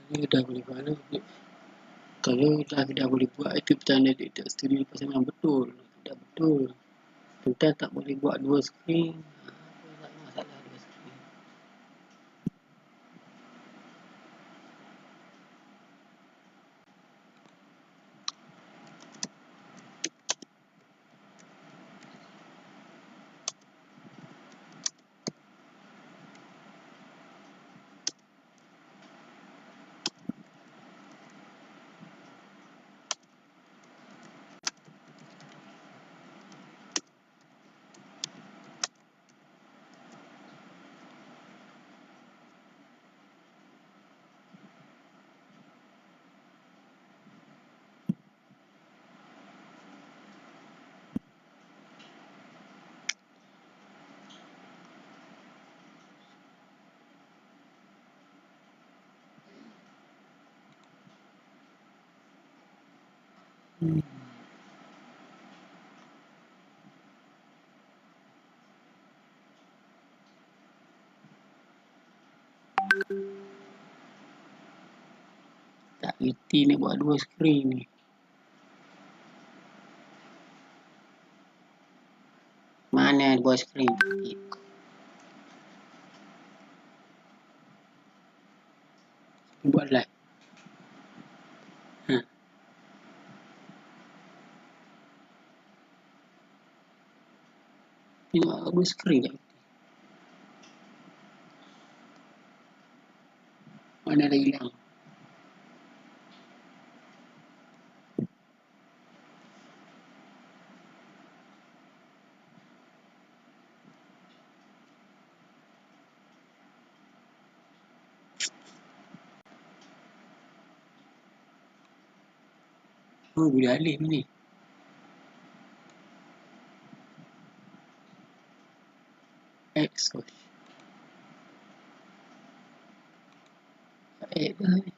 Kalau dah boleh follow, kalau dah boleh buat itu petanda tak setuju lepas memang betul. Dah betul. Tentang tak boleh buat dua skrin. Tak ada masalah dua skrin. Tak reti nak buat dua skrin ni. Mana buat skrin? Buat live. Tengok dua skrin tak? Mana dah hilang? Oh, boleh alih ni. X coach. Add dah ni.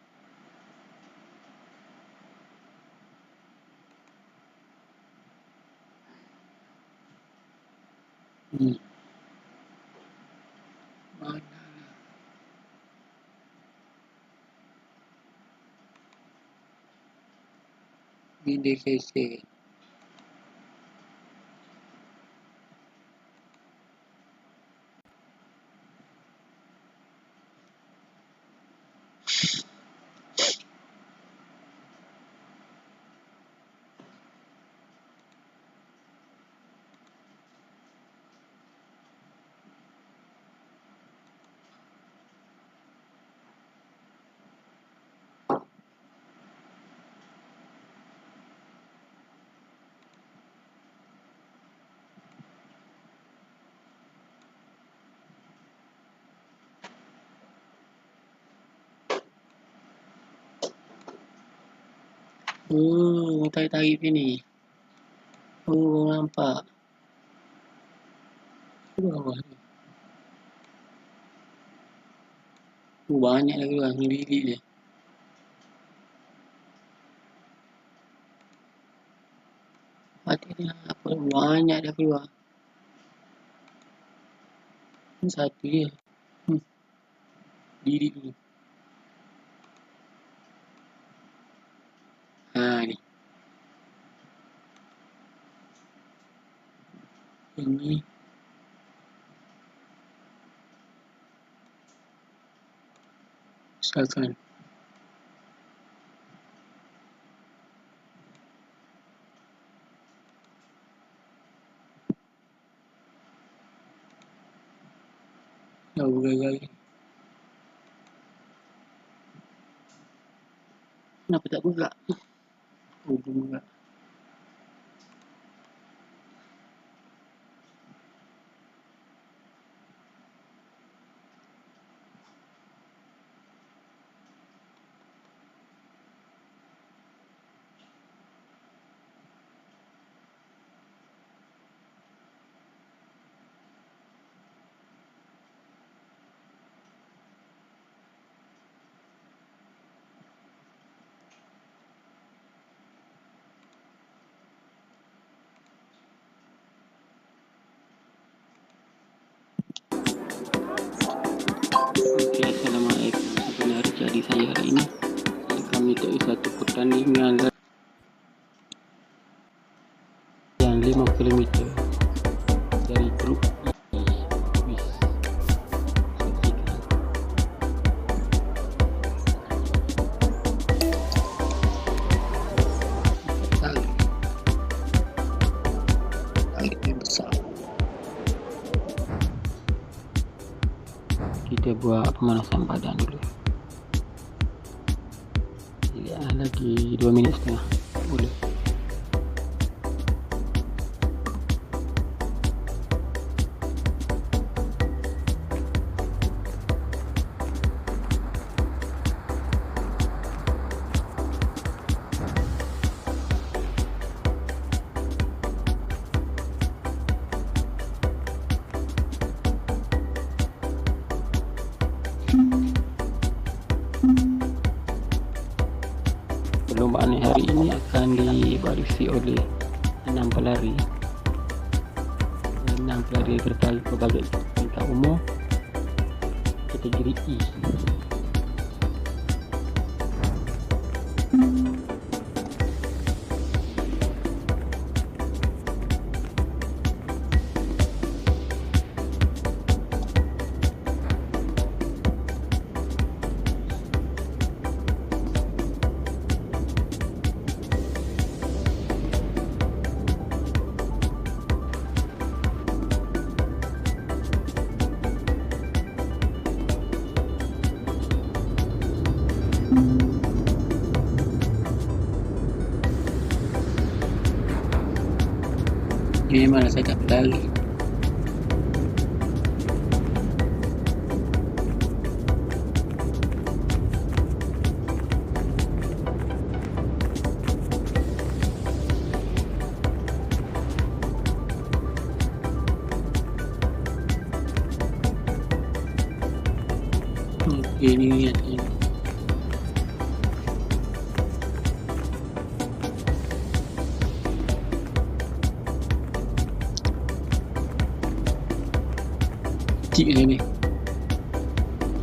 Mana lah. Benda selesai. Oh, tarik-tarik sini. Oh, nampak. Bawah ni. Oh, banyak lagi keluar. Ngelirik dia. Hati dia apa? Banyak dah keluar. Ini satu dia. Diri dulu. Ni. Ini. Silakan. Dah bergagal. Kenapa tak bergerak? Oh, belum bergerak. tadi saya hari ini. Kami dari satu pertandingan yang 5 km dari grup E. Kita buat pemanasan badan dulu. Ya, lagi 2 minit setengah boleh. Perlombaan hari ini akan diwarisi oleh 6 pelari berbagai tingkat umur kategori E. Memanglah saya tak berlari. Ini ni.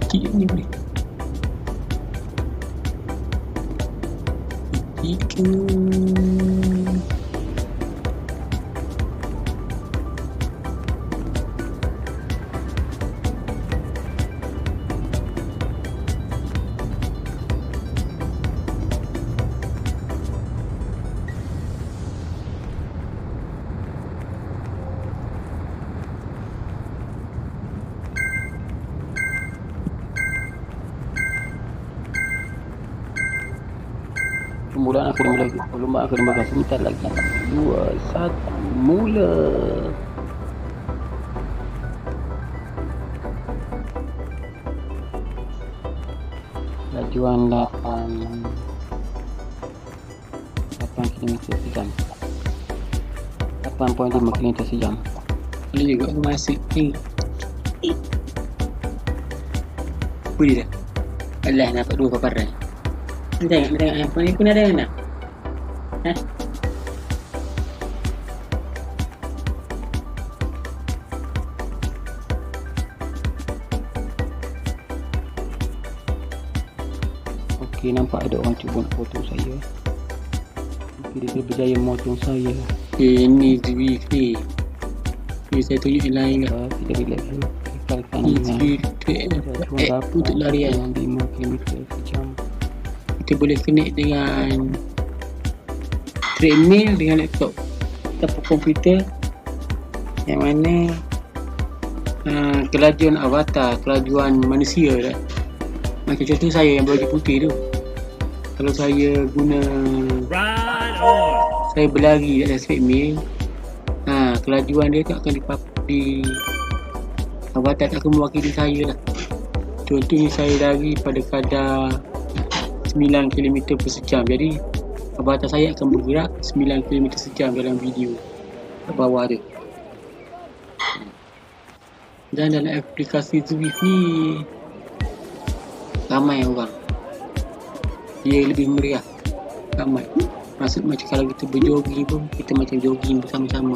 Cik ni boleh. Cik perlombaan akan dimulakan sebentar lagi. 2, 1, mula. Lajuan 8 km sejam. 8.5 km sejam. Boleh juga masuk ni. Boleh tak? Alah, nampak 2 paparan. Tengok handphone ni pun ada nak? Okey, nampak ada orang cuba nak potong saya. Okey, dia berjaya memotong saya. Ini Zwift ni. Ni saya tunjuk yang lain lah. Kita relax dulu. Ini Zwift untuk larian 5 km sejam. Kita boleh connect dengan treadmill dengan laptop ataupun komputer yang mana kelajuan avatar, kelajuan manusia lah. Macam contoh saya yang baju putih tu, kalau saya guna saya berlari di atas treadmill, kelajuan dia tu akan di avatar tak akan mewakili saya lah. Contohnya saya lari pada kadar 9 km per sejam, jadi avatar saya akan bergerak 9 km sejam dalam video kat bawah tu. Dan dalam aplikasi Zwift ni ramai orang, dia lebih meriah, ramai. Maksud macam kalau kita berjogging pun, kita macam jogging bersama-sama,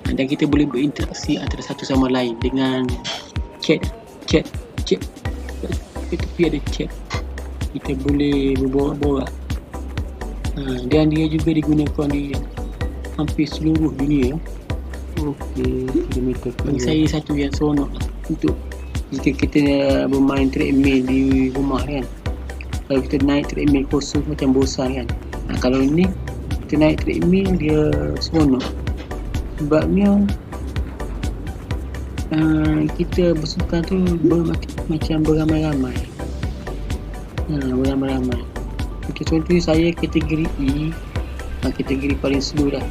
dan kita boleh berinteraksi antara satu sama lain dengan chat. Tepi ada chat. kita boleh berborak-borak. Dan dia juga digunakan di hampir seluruh dunia. Okey, kilometer Bagi saya satu yang seronok lah untuk jika kita bermain treadmill di rumah kan. Kalau kita naik treadmill kosong macam bosan kan. Kalau ini kita naik treadmill dia seronok. Sebabnya kita bersukan tu macam beramai-ramai. Beramai-ramai. Contohnya saya kategori E, kategori paling slow dah.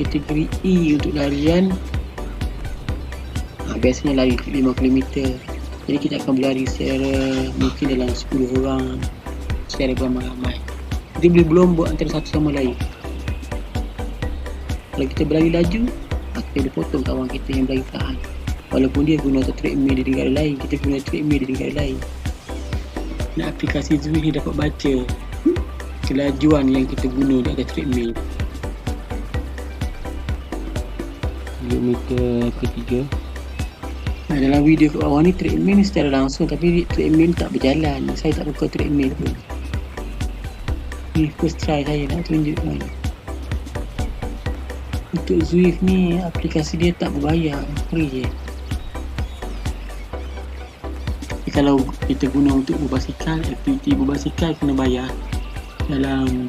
Kategori E untuk larian biasanya lari 5km. Jadi kita akan berlari secara mungkin dalam 10 orang secara beramai-ramai. Kita boleh berlombak antara satu sama lain. Kalau kita berlari laju, kita boleh potong kawan kita yang berlari tahan. Walaupun dia guna treadmill di negara lain, kita guna treadmill di negara lain. Dan aplikasi Zwift ni dapat baca kelajuan yang kita guna di atas treadmill. Kilometer ketiga. Dalam video kat bawah ni treadmill ni secara langsung, tapi treadmill tak berjalan. Saya tak buka treadmill pun. Ni first try saya nak tunjukkan. Untuk Zwift ni aplikasi dia tak berbayar, free je. Kalau kita guna untuk berbasikal, aktiviti berbasikal kena bayar dalam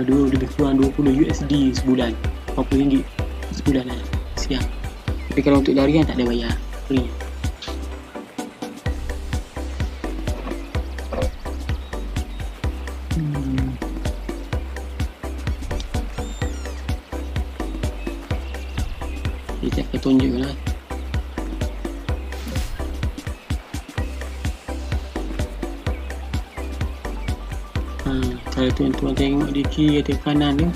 lebih kurang 20 USD sebulan, berapa ringgit sebulan lah siang. Tapi kalau untuk larian tak ada bayar, free. Kita akan tunjuk lah. Kalau tuan-tuan tengok di kiri atau kanan tu,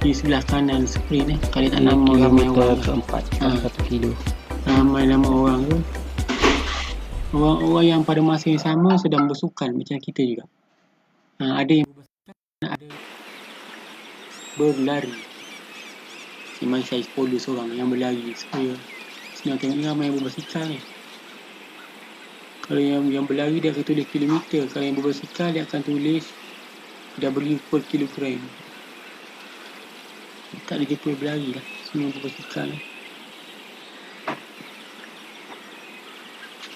di sebelah kanan skrin kalau tak nama ramai orang keempat 1 kilo. Ramai nama orang tu, orang-orang yang pada masa yang sama sedang bersukan macam kita juga. Ada yang bersukan, ada berlari. Memang saya follow seorang yang berlari supaya senang tengok ni ramai yang berbasikal ni. Kalau yang berlari dia akan tulis kilometer, kalau yang berbasikal dia akan tulis W per kilogram. Tak ada jumpa berlari lah, semua berbasikal lah.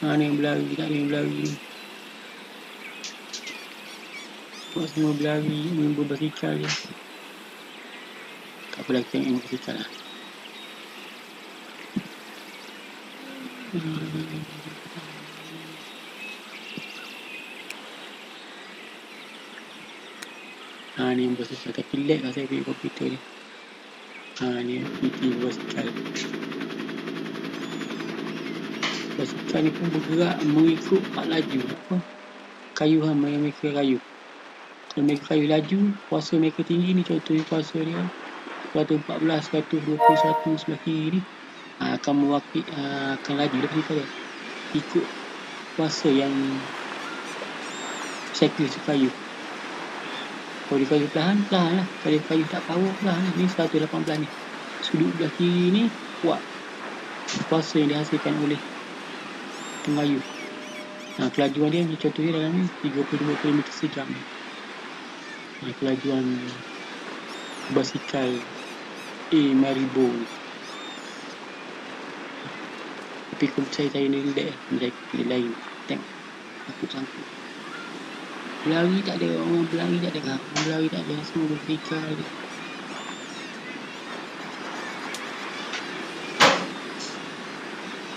Ada yang berlari, tak ada yang berlari. Semua berlari, semua berbasikal je. Tak apalah, kita tengok yang berbasikal lah. Ni yang berbasikal, tapi lag lah saya ambil komputer ni. Ni PT berbasikal. Basikal ni pun bergerak mengikut arah laju. Kayu yang mereka kayu. Kalau mereka kayu laju, kuasa mereka tinggi ni, contohnya kuasa dia 114, 121 sebelah kiri ni akan akan laju dia ikut kuasa yang cyclist kayu. Kalau dia kayu perlahan lah. Kalau dia kayu tak power perlahan lah. Ni 118 ni. Sudut belah kiri ni kuat kuasa yang dihasilkan oleh pengayu. Kelajuan dia contohnya dalam ni 32 km sejam. Kelajuan basikal Maribo. Tapi komputer saya ni lag dia lain. Tengok sangkut. Berlari tak ada, orang berlari tak ada. Orang berlari tak ada, semua berfikir je.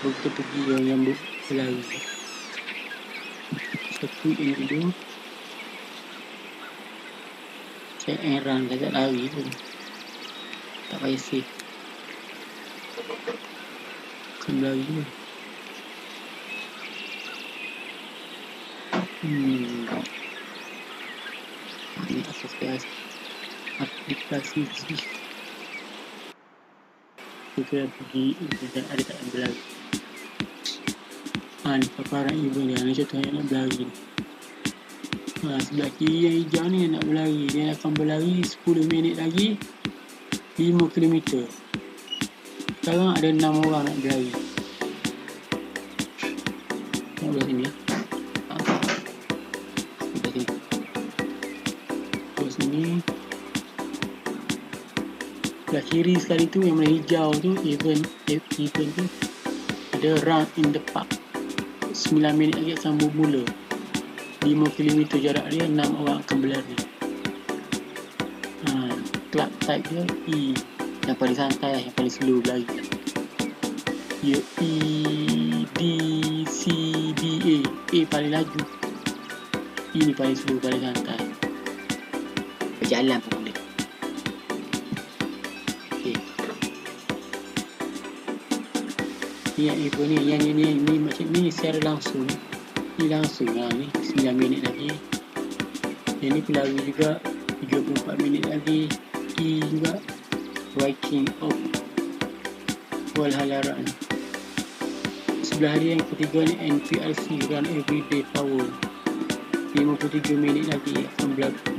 Kita pergi yang berlari. Satu yang dulu. Saya erang, saya tak lari tu. Tak payah safe. Bukan berlari tu. Ini aplikasi Zwift. Kita pergi dan ada tak yang berlari. Ni paparan event dia. Ni contohnya nak berlari. Sebelah kiri yang hijau ni nak berlari. Dia akan berlari 10 minit lagi 5 km. Sekarang ada 6 orang nak berlari. Tengok belah sini. ni. Sebelah kiri sekali tu yang warna hijau tu event tu ada Run in the Park. 9 minit lagi akan bermula. 5 km jarak dia, 6 orang akan berlari. Club type dia E, yang paling santai lah, yang paling slow berlari. Dia E, D, C, D, A paling laju, E ni paling slow, paling santai. Berjalan pun boleh. Okay. Ni yang event ni, yang ni macam ni secara langsung. Ni langsung lah ni, 9 minit lagi. Yang ni pelari juga, 34 minit lagi. E juga, Viking of Valhalla Run. Sebelah dia yang ketiga ni NPRC Run Everyday Power, 53 minit lagi akan berlaku.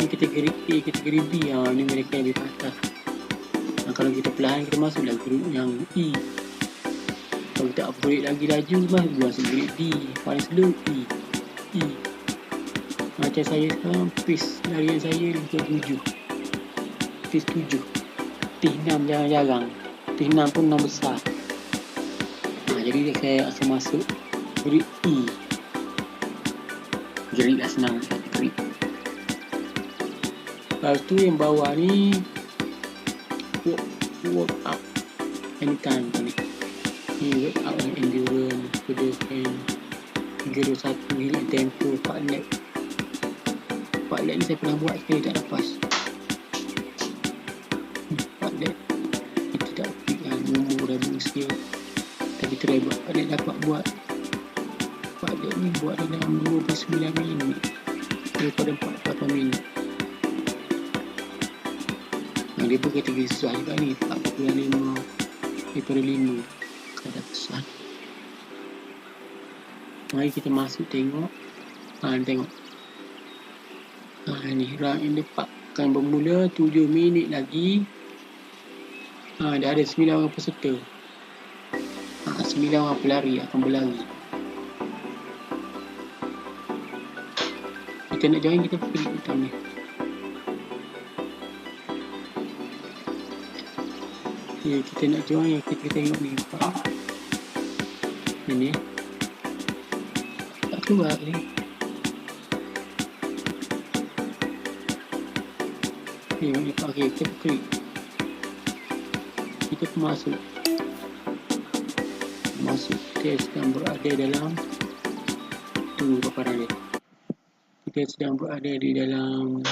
Ni kategori A, kategori B. Ni mereka yang lebih atas. Kalau kita perlahan, kita masuklah grup yang E. Kalau kita upgrade lagi laju, masuk grade D. Paling slow E. Macam saya sekarang, pace larian saya 57, pace 7, pace 6 jarang-jarang, pace 6 pun 6 besar. Jadi saya akan masuk grade E. Grade lah senang, grade. Lepas tu yang bawah ni work up anytime ni. Ni work up dengan endurance, pedestrian, 321 hilang tempo, 4 lap. 4 lap ni saya pernah buat sekali, tak lepas. 4 lap itu tak peak lah, umur dah berusia. Tapi try buat 4 lap, dapat buat 4 lap ni buat dalam 29 minit daripada 48 minit. Dia pun kategori susah juga ni, 4.5 daripada 5 kadar besar. Mari kita masuk tengok. Tengok. Ni Run in the Park akan bermula 7 minit lagi. Dah ada 9 orang peserta. 9 orang pelari akan berlari. Kita nak join, kita klik butang ni. Kita nak join, kita tengok ni. Ini tak keluar ni. Okay, kita klik. Kita pun masuk. Kita sedang berada dalam, tunggu paparan dia. Kita sedang berada di dalam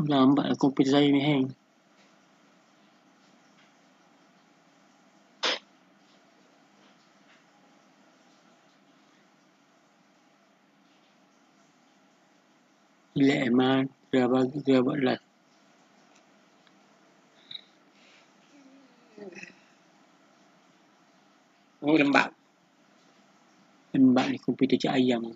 lambat lah komputer saya ni hang. Relax man, dah buat live. Lembab ni komputer cik ayam.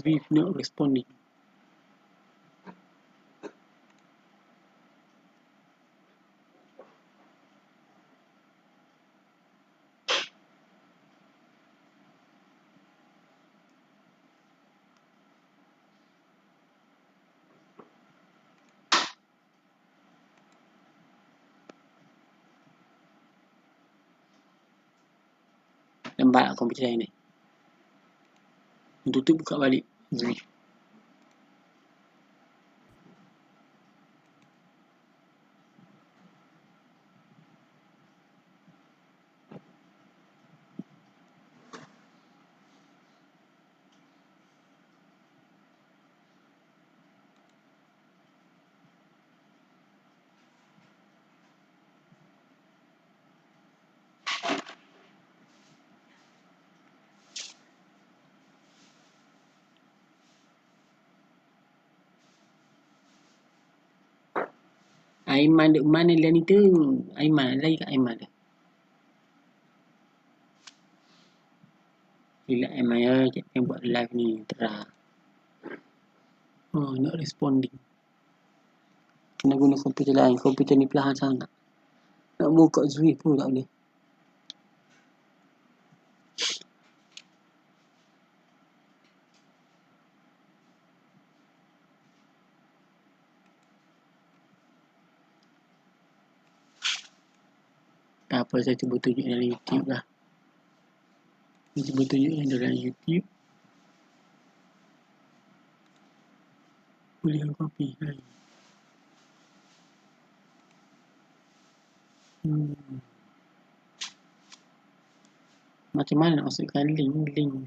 Zwift not responding. Lambat komputer saya ni. Tutup, buka balik Zwift. Aiman duk mana lah ni tu? Aiman lagi kat Aiman dah. Relax Maya yang buat live ni terah. Not responding. Kena guna komputer lain. Komputer ni perlahan sangat. Nak buka Zui pun tak boleh. Tak apa, saya cuba tunjuk dalam YouTube lah. Saya cuba tunjuk dalam YouTube. Boleh copy kan? Macam mana nak masukkan link?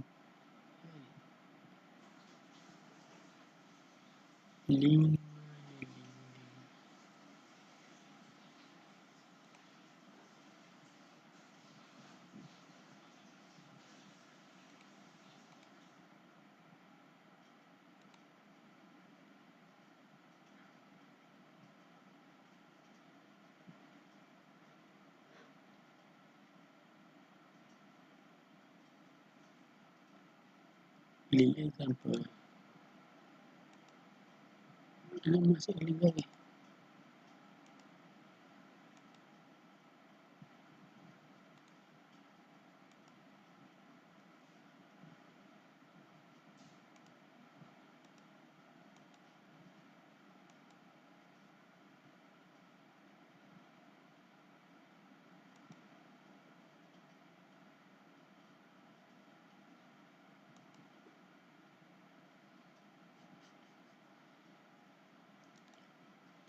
Link example. Nak masuk link lagi.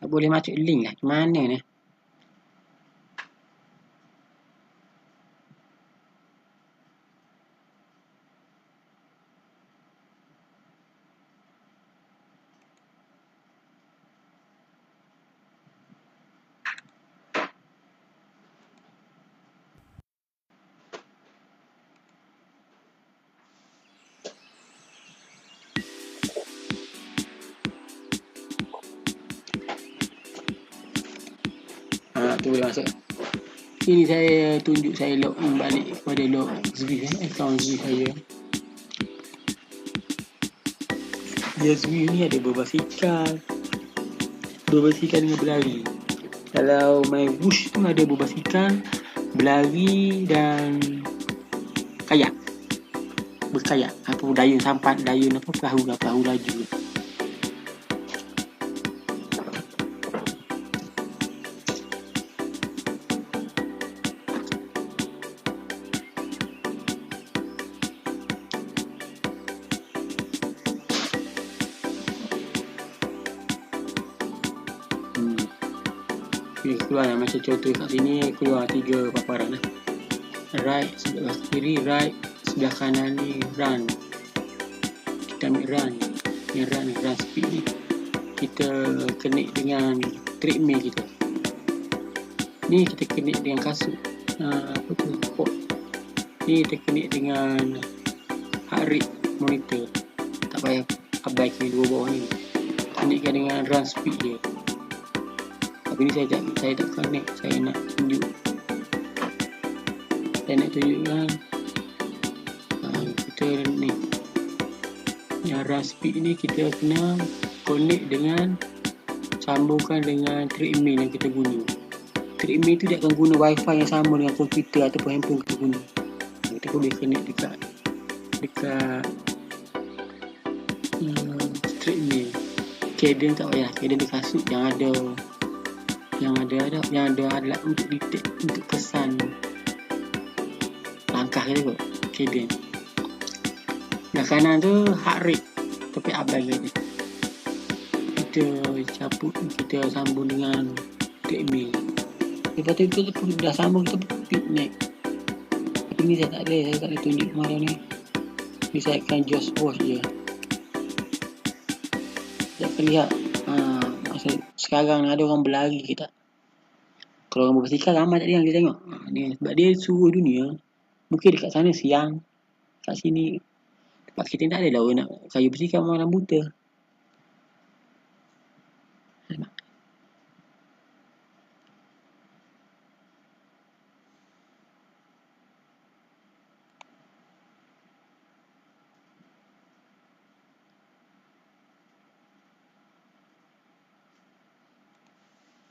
Tak boleh masuk link lah. Macam mana ni? Tu boleh masuk. Ini saya tunjuk saya login balik kepada Zui account Zui saya. Dia Zui ni ada berbasikal dengan berlari. Kalau main bush tu ada berbasikal, berlari dan kayak. Berkayak. Apa dayung sampan, dayung apa perahu laju. Keluar macam contoh kat sini keluar 3 paparan lah. Right sebelah kiri, right sebelah kanan ni run. Kita ambil run. Yang run speed ni kita connect dengan treadmill kita. Ni kita connect dengan kasut sport. Ni kita connect dengan heart rate monitor. Tak payah abaikan dua bawah ni. Connectkan dengan run speed dia. Tapi ni saya tak connect. Saya nak tunjuk. Saya nak tunjukkan kita ni yang run speed ni kita kena connect dengan, sambungkan dengan treadmill yang kita guna. Treadmill tu dia akan guna wifi yang sama dengan komputer ataupun handphone kita guna. Kita boleh connect dekat treadmill. Cadence tak payah. Cadence di kasut yang ada adalah untuk detect, untuk kesan langkah kita kot. Cadence. Belah kanan tu heart rate, tapi abai dia. Kita sambung dengan treadmill. Lepas tu kita pun dah sambung, kita pun picnic. Tapi ni saya tak ada tunjuk kemarin ni. Ni saya akan just watch je. Tak akan lihat masa sekarang ni ada orang berlari ke tak. Kalau orang berbasikal ramai tak ada yang dia tengok. Ni sebab dia suruh dunia. Mungkin dekat sana siang, kat sini tempat kita tak ada lah orang nak kayu basikal, malam buta.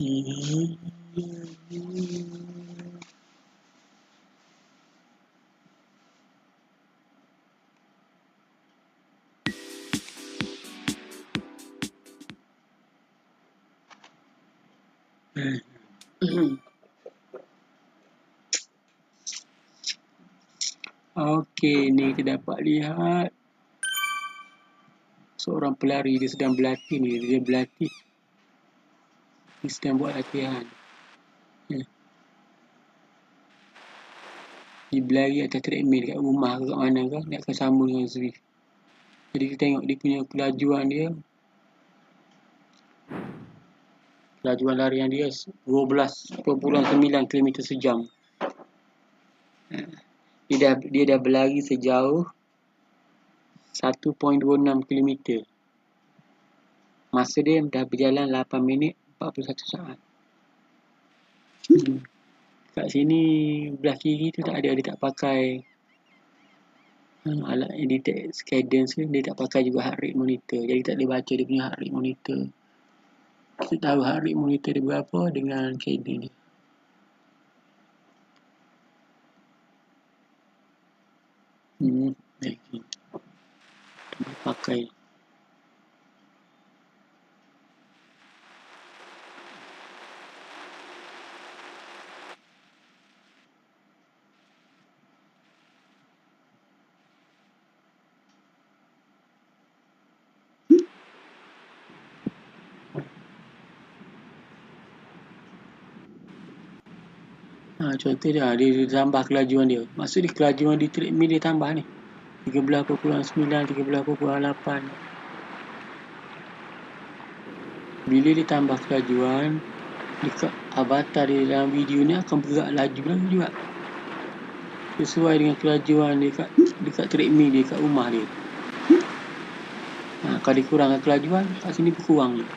Okey, ni kita dapat lihat seorang pelari, dia sedang berlatih ni. Dia berlatih. Dia sedang buat latihan. Dia berlari atas treadmill kat rumah ke kat mana ke. Dia akan sambung dengan Zwift. Jadi kita tengok dia punya kelajuan dia. Kelajuan larian dia 12.9 km sejam. Dia dah berlari sejauh 1.26 km. Masa dia dah berjalan 8 minit 41 saat. Kat sini belah kiri tu tak ada, dia tak pakai alat yang detect cadence ke, dia tak pakai juga heart rate monitor. Jadi tak boleh baca dia punya heart rate monitor. Kita tahu heart rate monitor dia berapa dengan cadence dia. Lagi pakai. Contoh dia tambah kelajuan dia. Maksud dia kelajuan di treadmill dia tambah ni. 13.9, 13.8. Bila dia tambah kelajuan, dekat avatar dia dalam video ni akan bergerak laju juga. Sesuai dengan kelajuan dia dekat treadmill dia kat rumah dia. Kalau dia kurangkan kelajuan, kat sini berkurang je.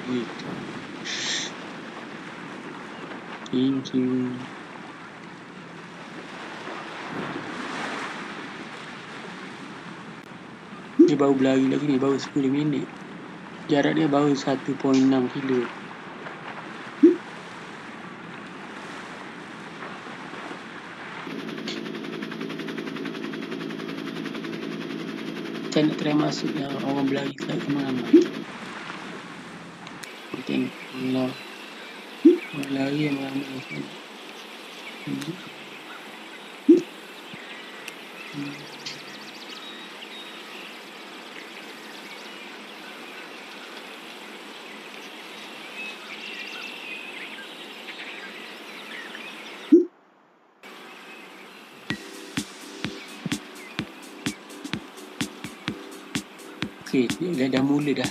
Gitu. Thank you. Dia baru berlari lagi ni, baru 10 minit. Jarak dia baru 1.6 kilo. Saya nak try masuk yang orang berlari ke mana-mana. Tengok orang lari yang mana-mana. Okey, dah mula dah.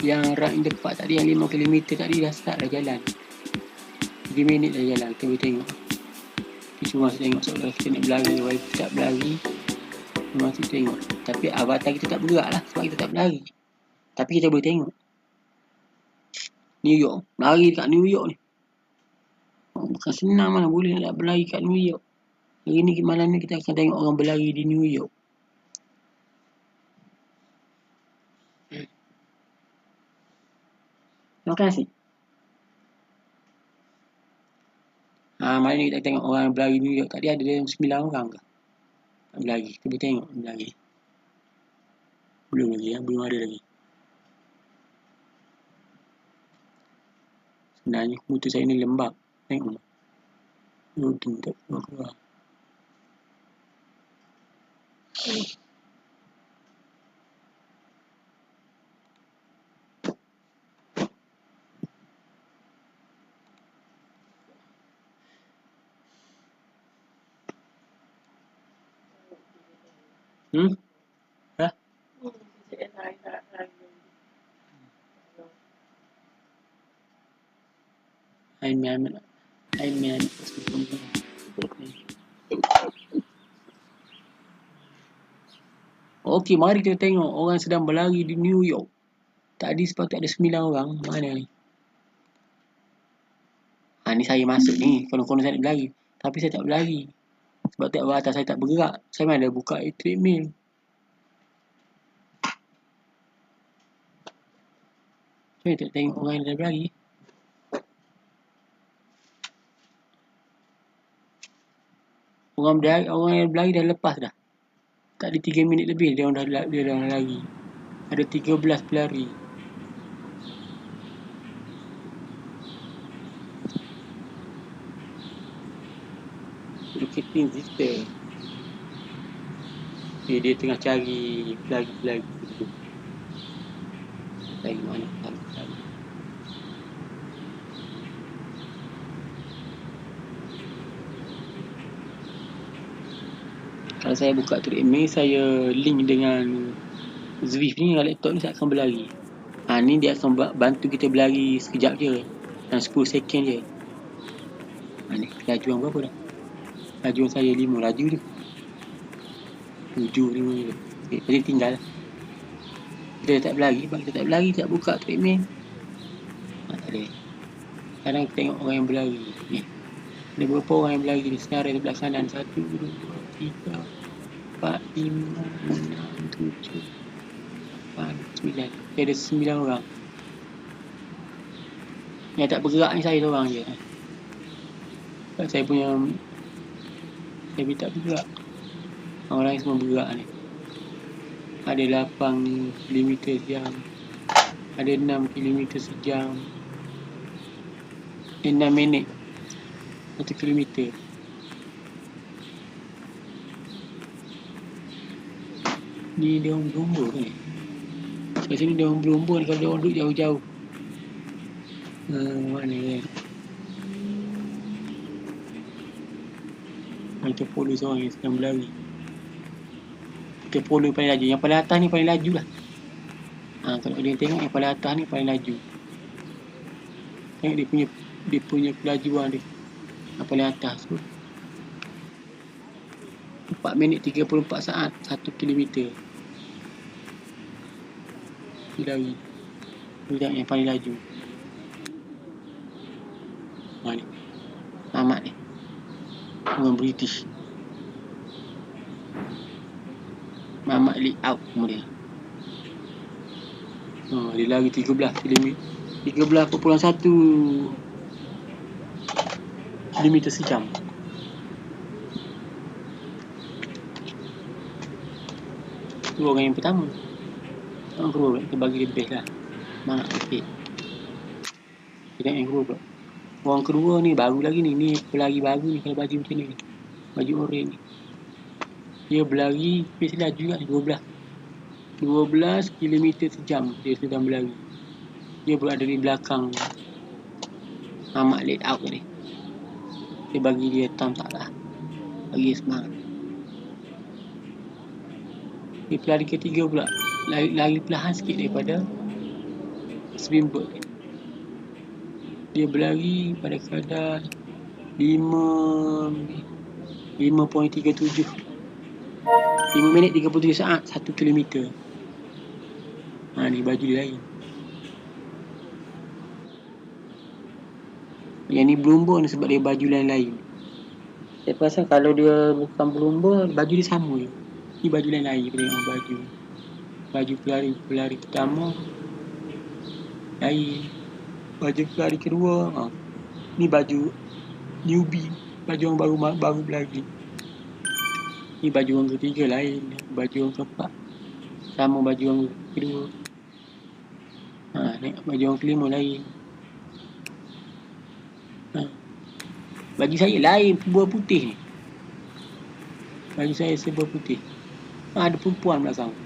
Yang ride dekat tadi, yang 5 km tadi dah start dah jalan. 3 minit dah jalan, kita boleh tengok. Kita cuma tengok seolah kita nak berlari, walaupun tak berlari. Memang kita tengok. Tapi avatar kita tak bergerak lah, sebab kita tak berlari. Tapi kita boleh tengok. New York, lari kat New York ni. Bukan senang mana boleh nak berlari kat New York. Hari ni malam ni kita akan tengok orang berlari di New York. Terima kasih. Malam ni kita tengok orang berlari New York. Tadi ada 9 orang ke? Tak berlari. Kita boleh tengok berlari. Belum lagi ya, belum ada lagi. Sebenarnya komputer saya ni lembab. Tengok. Loading tak keluar. Hah? Okey, mari kita tengok orang sedang berlari di New York. Tadi sepatutnya ada 9 orang. Mana ni? Ni saya masuk ni. Konon-konon saya nak berlari. Tapi saya tak berlari. Sebab tak atas saya tak bergerak. Saya mana ada buka treadmill. Saya tak tengok orang yang dah berlari. Orang yang berlari dah lepas dah. Tak ada 3 minit lebih dia dah lari. Ada 13 pelari. Locating visitor. Dia tengah cari pelari-pelari tu. Cari mana pelari. Kalau saya buka treadmill, saya link dengan Zwift ni dengan laptop ni, saya akan berlari. Ni dia akan bantu kita berlari sekejap je. Dan 10 second je. Ni lajuan berapa dah? Lajuan saya 5, laju tu 7, 5 je. Jadi tinggal. Kita tak berlari, sebab kita tak berlari, tak buka treadmill. Tak boleh. Sekarang kita tengok orang yang berlari. Ni. Ada berapa orang yang berlari ni? Sekarang di belah kanan. 1, 2, 3, 4, 5, 6, 7, 8, 9. Dia ada 9 orang. Yang tak bergerak ni saya seorang je. Sebab saya tak bergerak. Orang lain semua bergerak ni. Ada 8 km sejam. Ada 6 km sejam. 6 minit 1 kilometer. Ni dia orang berlumba ni. Kat sini dia orang berlumba ni, kalau dia orang duduk jauh-jauh. Mana kan? Kita follow seorang yang sedang berlari. Kita follow paling laju. Yang paling atas ni paling laju lah. Kalau dia tengok yang paling atas ni paling laju. Tengok dia punya kelajuan dia. Yang paling atas tu 4 minit 34 saat 1 kilometer. Dia lari. Dia yang paling laju. Ni Ahmad ni, orang British. Muhammad Ali out kemudian. Dia lari 13 km 13.1 km sejam. Tu orang yang pertama. Orang kedua kita bagi dia best lah. Semangat sikit. Kita yang kedua pula. Orang kedua ni baru lagi ni. Ni pelari baru ni, kalau baju macam ni. Baju oren ni. Dia berlari, pace laju kan 12 km sejam dia sedang berlari. Dia berada di belakang Ahmad laid out ni. Dia bagi dia thumbs up lah. Bagi dia semangat. Dia pelari ketiga pula. Lari perlahan sikit daripada Swinburne ni. Dia berlari pada kadar 5.37 5 minit 37 saat 1 km. Ni baju dia lain. Yang ni berlumba ni sebab dia baju lain-lain. Saya perasan kalau dia bukan berlumba, baju dia sama je. Ni baju lain-lain. Kita tengok baju pelari pertama lain. Baju pelari kedua ni baju newbie, baju orang baru berlari. Ni baju orang ketiga lain. Baju orang keempat sama baju orang kedua. Tengok baju orang kelima lain. Baju saya lain, serba putih ni. Baju saya serba putih. Ada perempuan belakang.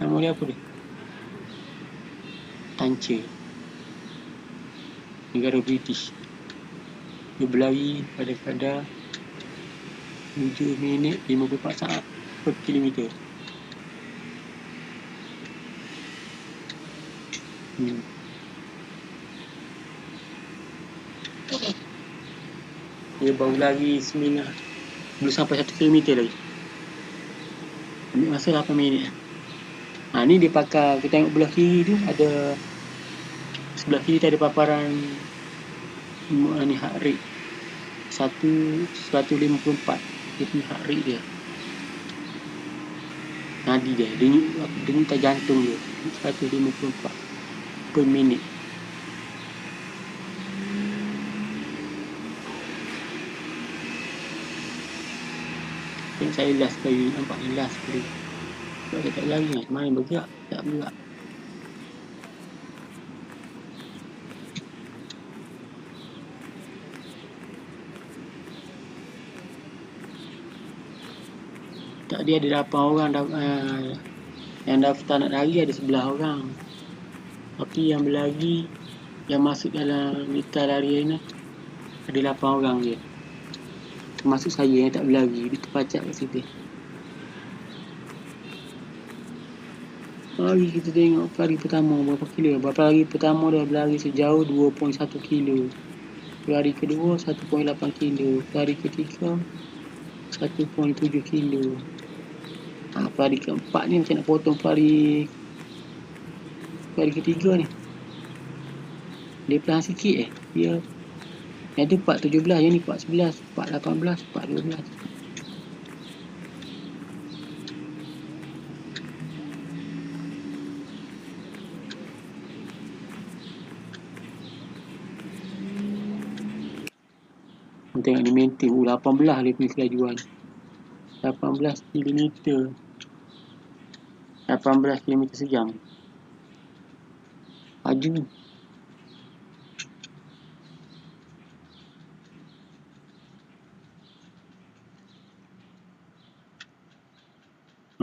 Nama dia apa dia? Tancer. Negara British. Dia berlari pada kadar 7 minit 54 saat per kilometer. Dia baru lari 9, belum sampai 1 km lagi. Ambil masa 8 minit. Ni dia pakai, kita tengok belah kiri tu ada, sebelah kiri tu ada paparan ni heart rate. 154 dia punya heart rate dia, nadi dia, denyutan jantung dia 154 per minit. Saya last kali nampak ni last kali sebab saya tak lari kan, mana bergerak tak bergerak. Tak, dia ada 8 orang yang daftar nak lari, ada 11 orang, tapi yang berlari yang masuk dalam lita larian ada 8 orang je, termasuk saya yang tak berlari, dia terpacak kat situ. Mari kita tengok pelari pertama berapa kilo. Pelari pertama dah berlari sejauh 2.1 kilo. Pelari kedua 1.8 kilo. Pelari ketiga 1.7 kilo. Pelari keempat ni macam nak potong pelari ketiga ni. Dia pelan sikit dia. Yang tu 4.17, yang ni 4.11, 4.18, 4.12. Tengok ni maintain 18 dia punya kelajuan, 18 km 18 km sejam. Laju.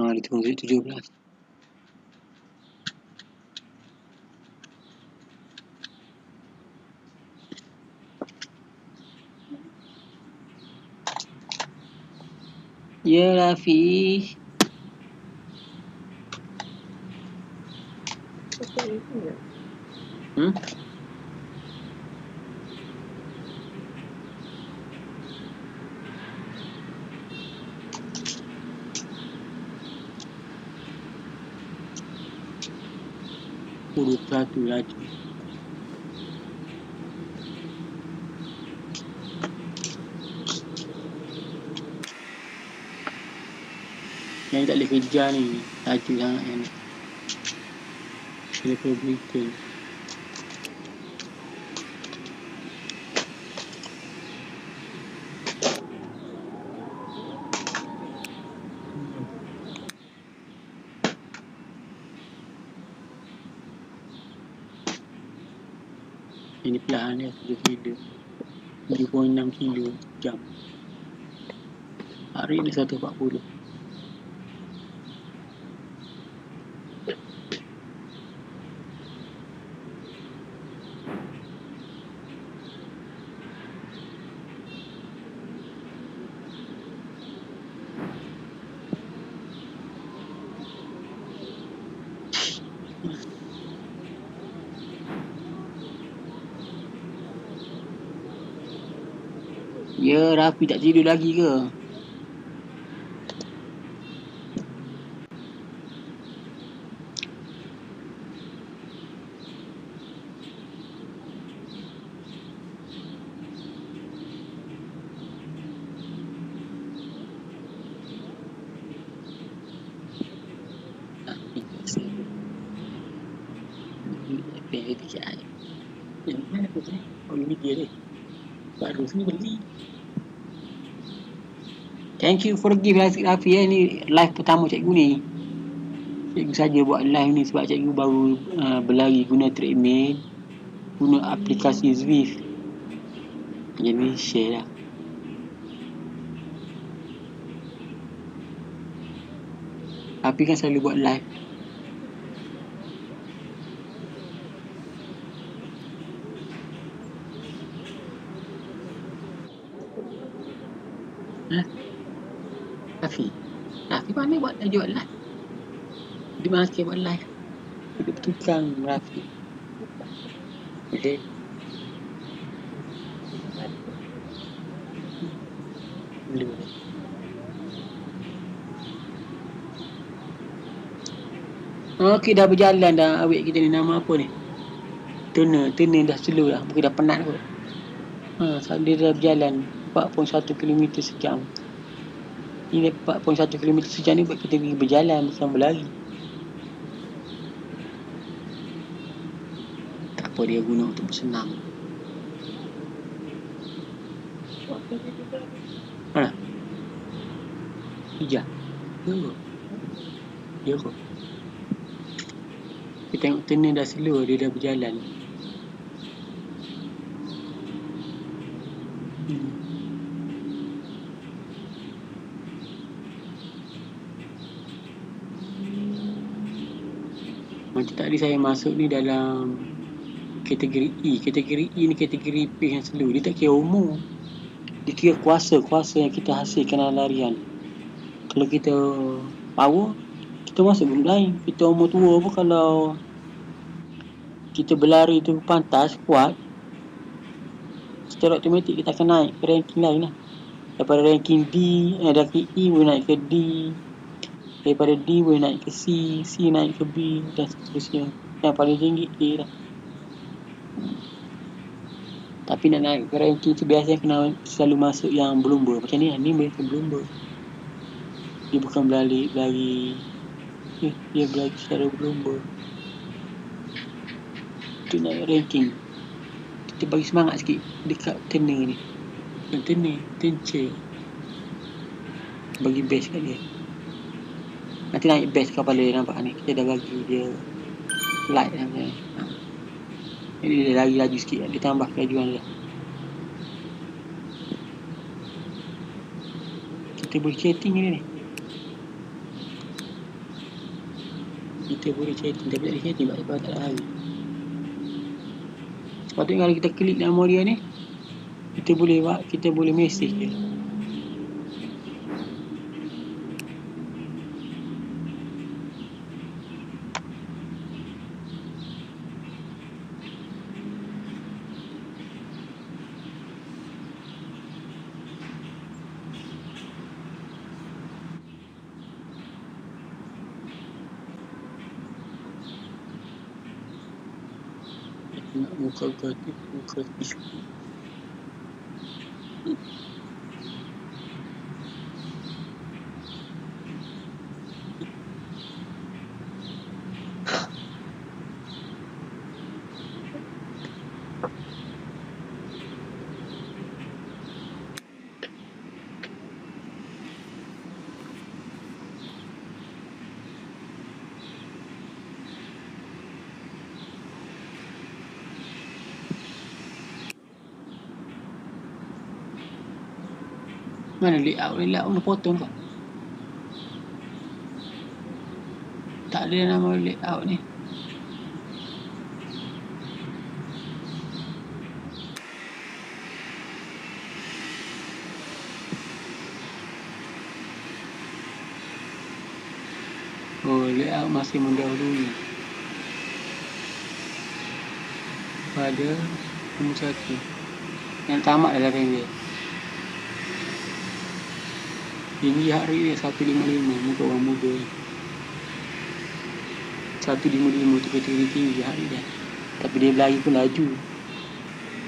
Dia turun 17. Ya Rafi. Urut satu lagi. Yang tak boleh kejar ni, laju sangat yang ni. Dia perlu berita. Ini perlahan dia 7 kilo, 7.6 kilo jam. Hari ni 140. Ya, Rafi tak tidur lagi ke? Mana tu ni? Oh, ini dia dia. Baru sini beli. Thank you for the gift Rafi ni live pertama cikgu ni. Cikgu saja buat live ni sebab cikgu baru berlari guna treadmill, guna aplikasi Zwift. Jadi share lah. Rafi kan selalu buat live. Rafi mana buat jual live? Di mana dia buat live? Dia bertukang Rafi. Okay. Okey, dah berjalan dah awet kita ni. Nama apa ni? Tuna dah slow dah. Mungkin dah penat kot. Dia dah berjalan 4.1 km sejam. Ini 4.1 km sejam ni buat kita pergi berjalan, bukan berlari. Tak apa, dia guna untuk bersenam. Mana? Hijau. Ya kot. Kita tengok turner dah slow, dia dah berjalan. Macam tadi saya masuk ni dalam kategori E. Kategori E ni kategori pace yang slow. Dia tak kira umur. Dia kira kuasa yang kita hasilkan dalam larian. Kalau kita power, kita masuk group lain. Kita umur tua pun kalau kita berlari tu pantas, kuat, secara automatik kita akan naik ke ranking lain lah. Daripada ranking D, ranking E boleh naik ke D. Daripada D boleh naik ke C, C naik ke B dan seterusnya. Yang paling tinggi A lah. Tapi nak naik ke ranking tu biasanya kena selalu masuk yang berlumba. Macam ni boleh ke berlumba. Dia bukan berlari, dia berlari secara berlumba. Untuk naik ranking, kita bagi semangat sikit dekat turner ni. Turner bagi base kat dia. Nanti naik base kepala dia, nampak ni. Kita dah bagi dia light lah macam ni. Jadi dia lari laju sikit, dia tambah kelajuan dia. Kita boleh chatting ni. Kita boleh chatting, tapi tak boleh chatting sebab tak ada lari. Sepatutnya kalau kita klik nama dia ni, kita boleh message dia. Nak muka isu. Mana layout ni potong kau. Tak ada nama layout ni. Oh, layout masih mendahului pada nombor 1 yang tamat dalam rank dia. Tinggi hari dia 155, muka orang muda. 155 tu kategori tinggi hari dia. Tapi dia berlari pun laju,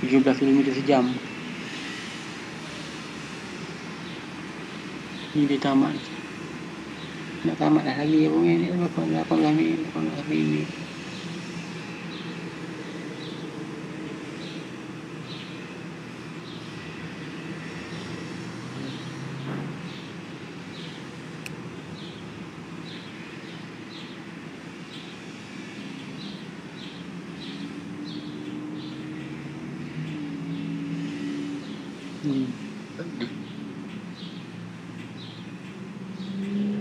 13 km sejam. Ni dia tamat. Nak tamat dah lagi pun ni, 18 minit.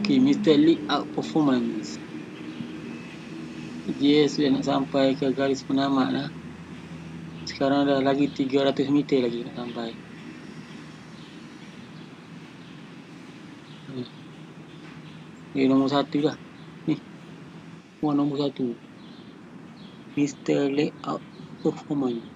Okay, Mr. League Out Performance. Dia sudah nak sampai ke garis penamat lah. Sekarang dah lagi 300 meter lagi nak sampai. Dia nombor 1 lah. Ni, nombor 1. Mr. Layout Performance.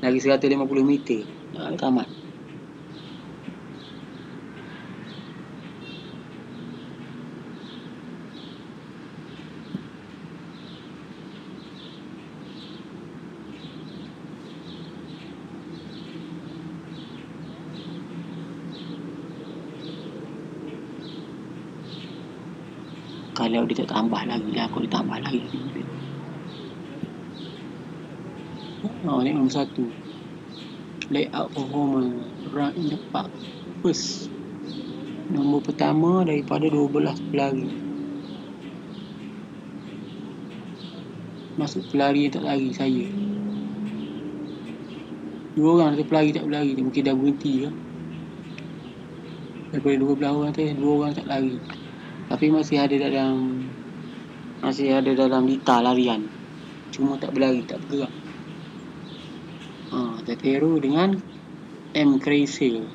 Lagi 150 meter. Tamat. Kalau dia tak tambah lagi lah, aku dia tambah lagi. Ni nombor 1. Layout performance, run in the park. First, nombor pertama daripada 12 pelari. Masuk pelari yang tak lari, saya. 2 orang, 1 pelari tak berlari, mungkin dah berhenti ke. Daripada 12 orang tu, 2 orang tak lari. Tapi masih ada dalam lita larian. Cuma tak berlari, tak bergerak. Terperu dengan M. Kreisel.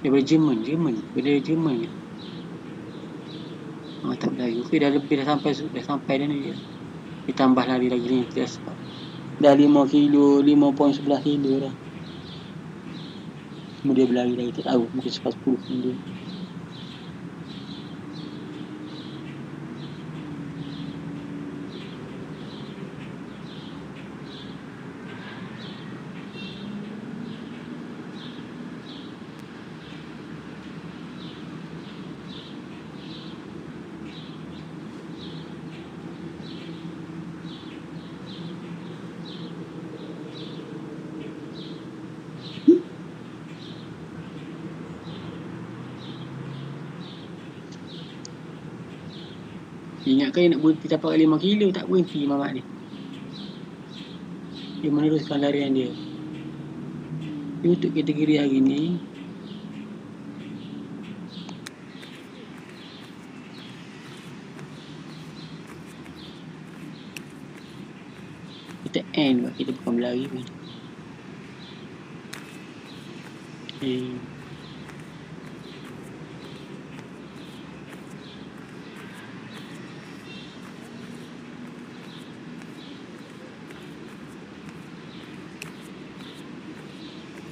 Daripada Jerman. Benda Jerman. Tak berlari. Okey, dah sampai dah ni. Ditambah lari lagi ni. Dah 5 kilo, 5.11 kilo dah. Cuma dia berlari lagi, tak tahu. Mungkin selepas 10 kilo. Ingatkan nak berhenti dapat 5 kilo, tak berhenti mamak ni. Dia meneruskan larian dia. Untuk kategori hari ni, kita end, kita bukan berlari pun.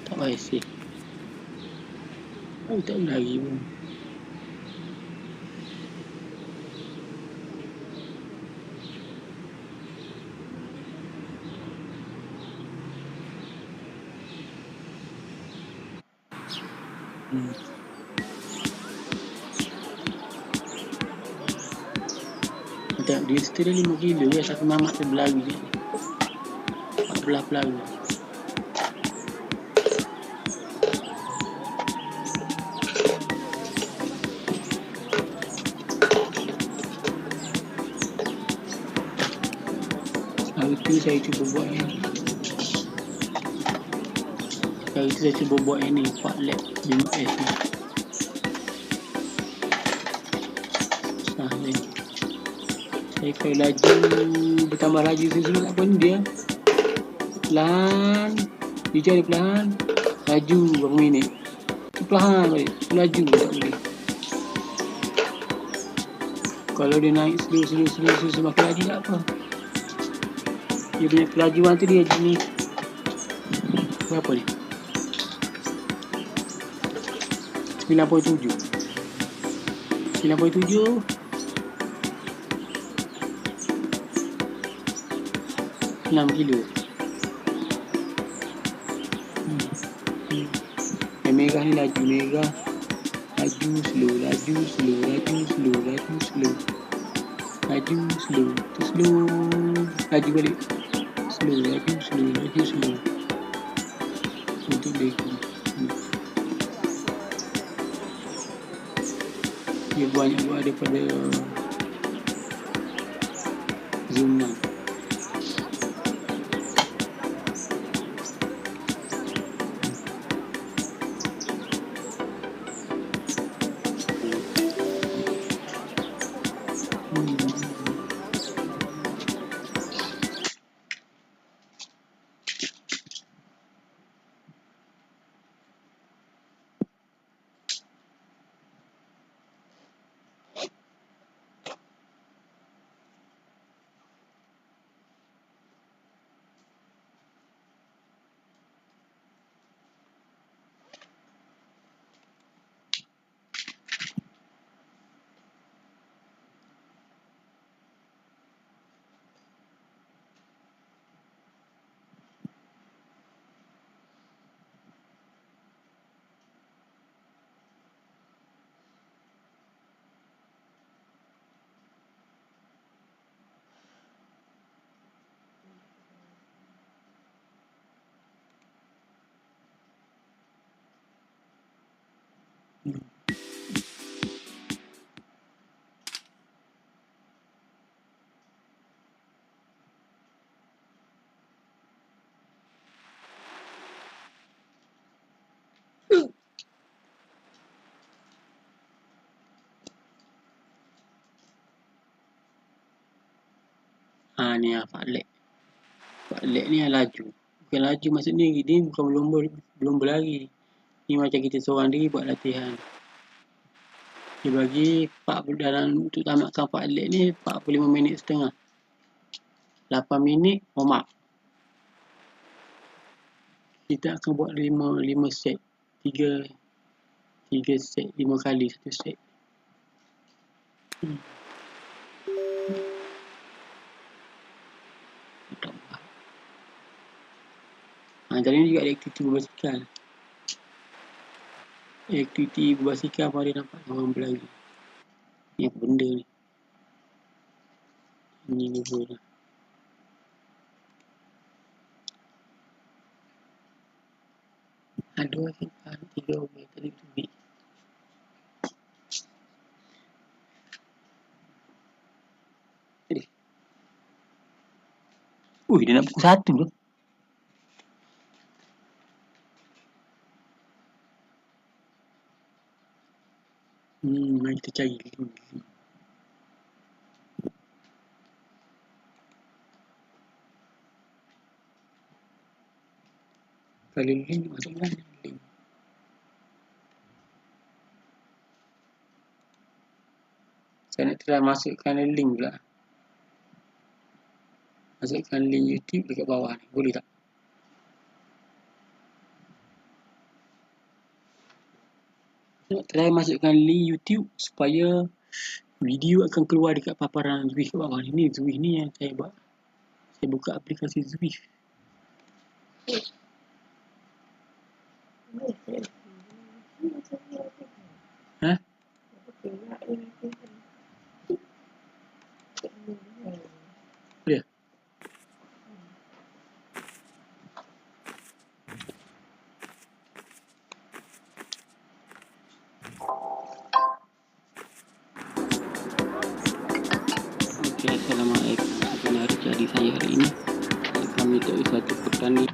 Tak payah sih. Tak berlari pun. Dia setelah 5 kilo ya, satu mamak tu berlari je. 14 pelari. Hari tu saya cuba buat ini. Hari tu saya cuba buat ini 4 lap 5S ni. Ni. Saya kalau laju, bertambah laju susu tak pun dia pelan, dia jadi pelan, laju berapa minit, perlahan balik, laju tak boleh. Kalau dia naik slow makin laju tak apa. Dia punya kelajuan tu dia jenis berapa ni? 9.7 6 kilo. Yang merah ni laju merah, laju slow, laju laju balik, slow untuk lagi. Dia banyak buat daripada zoom lah. Ni fast lag. Fast lag ni laju. Bukan laju maksudnya dia bukan belum berlari. Ni macam kita seorang diri buat latihan. Dia bagi dalam untuk tamatkan fast lag ni 45 minit setengah. 8 minit warm up. Kita akan buat 5 set. 3 set, 5 kali 1 set. Tadi ni juga ada aktiviti berbasikal. Aktiviti berbasikal baru dia nampak orang berlari. Ni apa benda ni? Ni level lah. Ada 3 orang tadi tu big. Dia nak pukul 1 tu. Mari kita cari dulu. Kalau link masuk mana link? Saya nak try masukkan link pula. Masukkan link YouTube dekat bawah ni. Boleh tak? Saya nak try masukkan link YouTube supaya video akan keluar dekat paparan Zwift kat bawah ni. Ni Zwift ni yang saya buat. Saya buka aplikasi Zwift. Ha? Boleh? Okey, assalamualaikum. Sebenarnya jadi saya hari ini kami tak bisa cukupkan ni.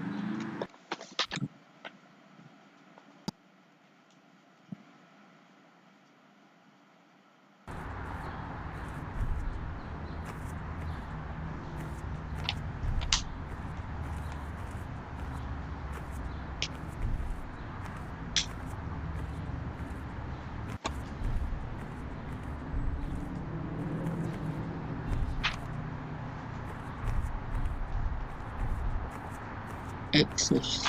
Search.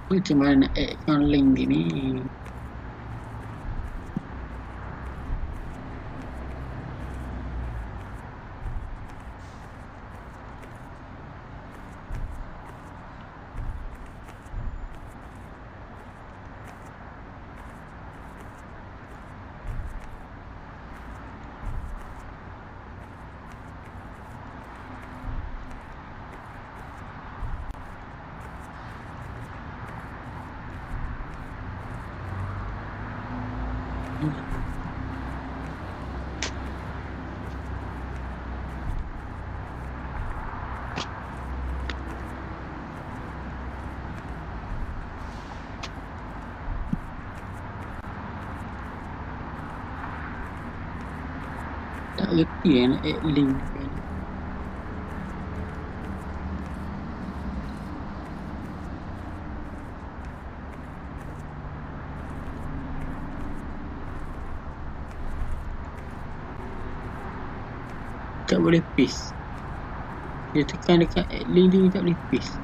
Macam mana nak add link ni? Tak reti nak add link kan. Tak boleh paste. Dia tekan dekat add link dia tak boleh paste.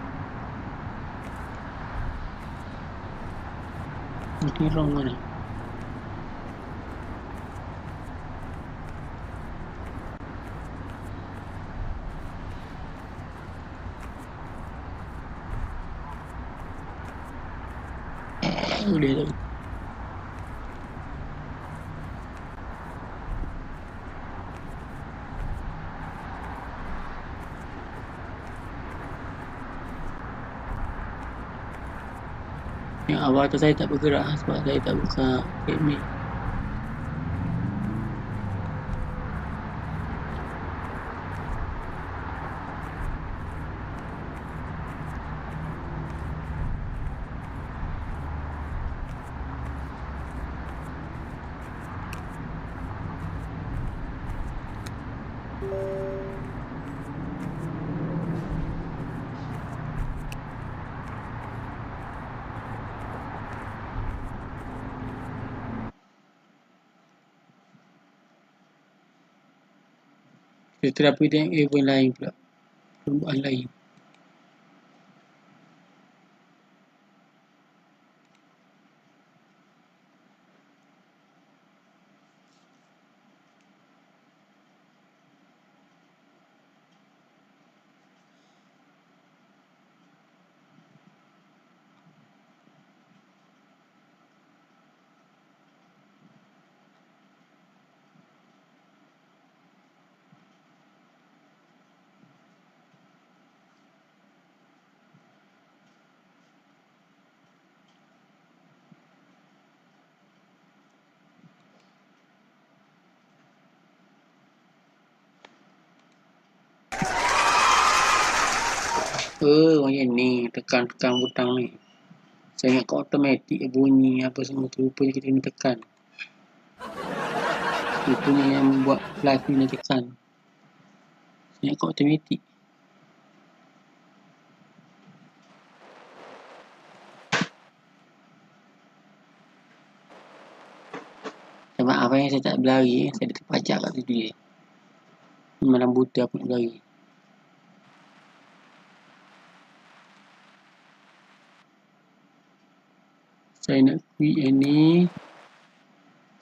Ini wrong mana? Boleh tak? Yang avatar saya tak bergerak sebab saya tak buka admin. Tetapi dengan event lain pula, perluan lain. Macam ni, tekan butang ni. Saya ingat kat automatik bunyi apa semua tu, rupanya kita kena tekan. Rupanya yang buat live ni tekan. Saya ingat kat automatik. Maaf saya tak berlari, saya ada terpajak kat situ je. Malam buta aku nak berlari. Saya nak quit yang ni.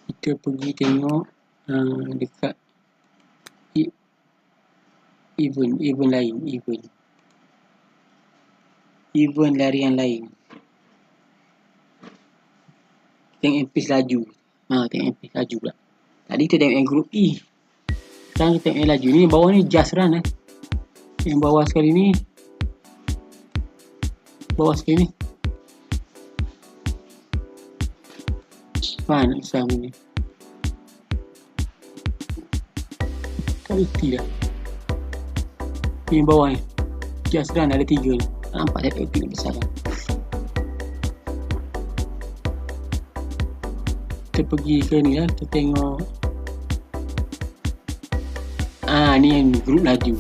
Kita pergi tengok dekat event lain, event larian lain. Tengok MPS laju. Tengok MPS laju pula. Tadi kita tengok yang group E. Sekarang kita tengok yang laju. Ni bawah ni just run Yang bawah sekali ni. Bawah sekali ni. Nak usah ni. Tak reti dah. Ni yang bawah ni. Just run ada 3 ni. Nampak saya tak reti nak besar kan. Kita pergi ke ni lah. Kita tengok. Ni yang grup laju.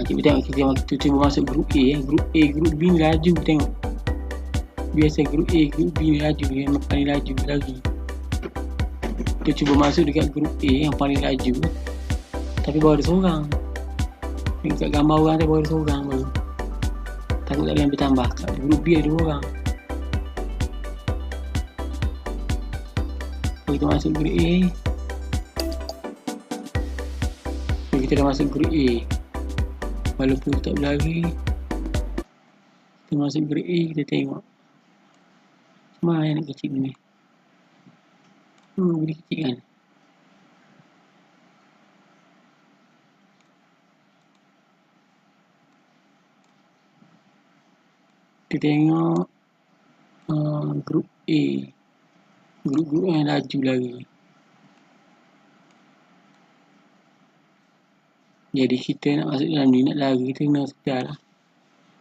Kita tengok kita cuba masuk grup A. Grup A, grup B ni laju tengok. Biasa grup A, grup B ni laju. Yang paling laju lagi. Kita cuba masuk dekat grup A yang paling laju. Tapi baru ada seorang. Dekat gambar orang tu baru ada seorang baru. Takut tak boleh ambil tambah. Kat grup B ada 2 orang. Kita masuk grup A. Kita dah masuk grup A. Walaupun tak berlari, kita masuk grup A. Kita tengok mana yang nak kecil ni. Boleh kecil kan. Kita tengok grup A. Grup-grup yang laju lagi. Jadi kita nak masuk dalam ni, nak lari, kita kena sedar lah.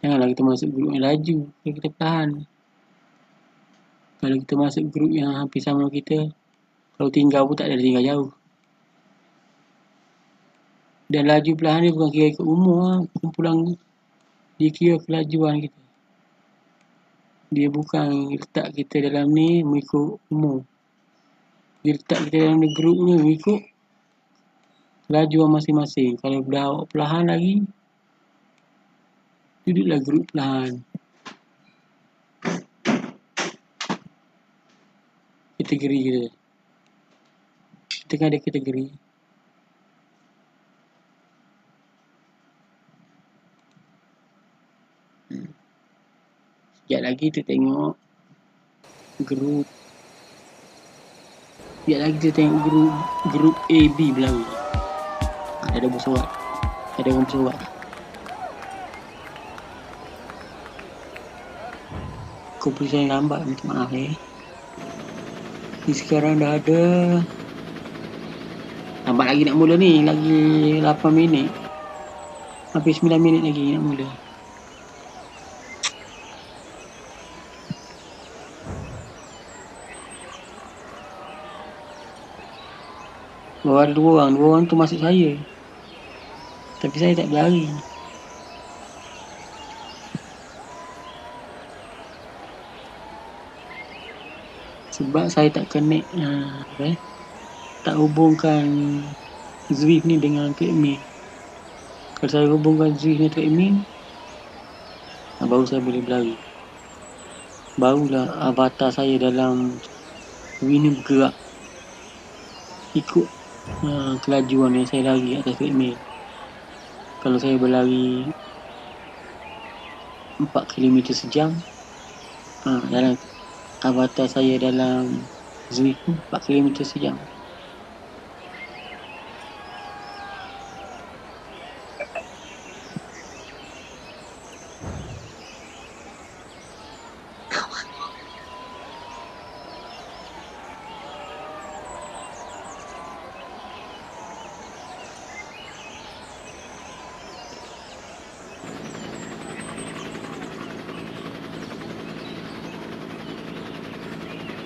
Janganlah kita masuk grup yang laju. Kita perlahan. Kalau kita masuk grup yang hampir sama kita, kalau tinggal pun tak ada tinggal jauh. Dan laju perlahan ni bukan kira ikut umur kumpulan. Dia kira kelajuan kita. Dia bukan letak kita dalam ni mengikut umur. Dia letak kita dalam grup ni mengikut kelajuan masing-masing. Kalau dah perlahan lagi, duduklah grup perlahan. Kategori kita. Kita kan ada kategori. Sekejap lagi kita tengok grup. Sekejap lagi kita tengok grup A, B berlari. Ada bersorak. Ada orang bersorak. Komputer yang lambat, minta maaf ni sekarang dah ada. Lambat lagi nak mula ni. Lagi 8 minit. Hampir 9 minit lagi nak mula. Baru ada 2 orang tu masuk saya. Tapi saya tak berlari. Sebab saya tak connect tak hubungkan Zwift ni dengan treadmill. Kalau saya hubungkan Zwift dengan treadmill, baru saya boleh berlari. Barulah avatar saya dalam Zwift ni bergerak ikut kelajuan yang saya lari atas treadmill. Kalau saya berlari 4 km sejam, dalam avatar saya dalam Zwift 4 km sejam.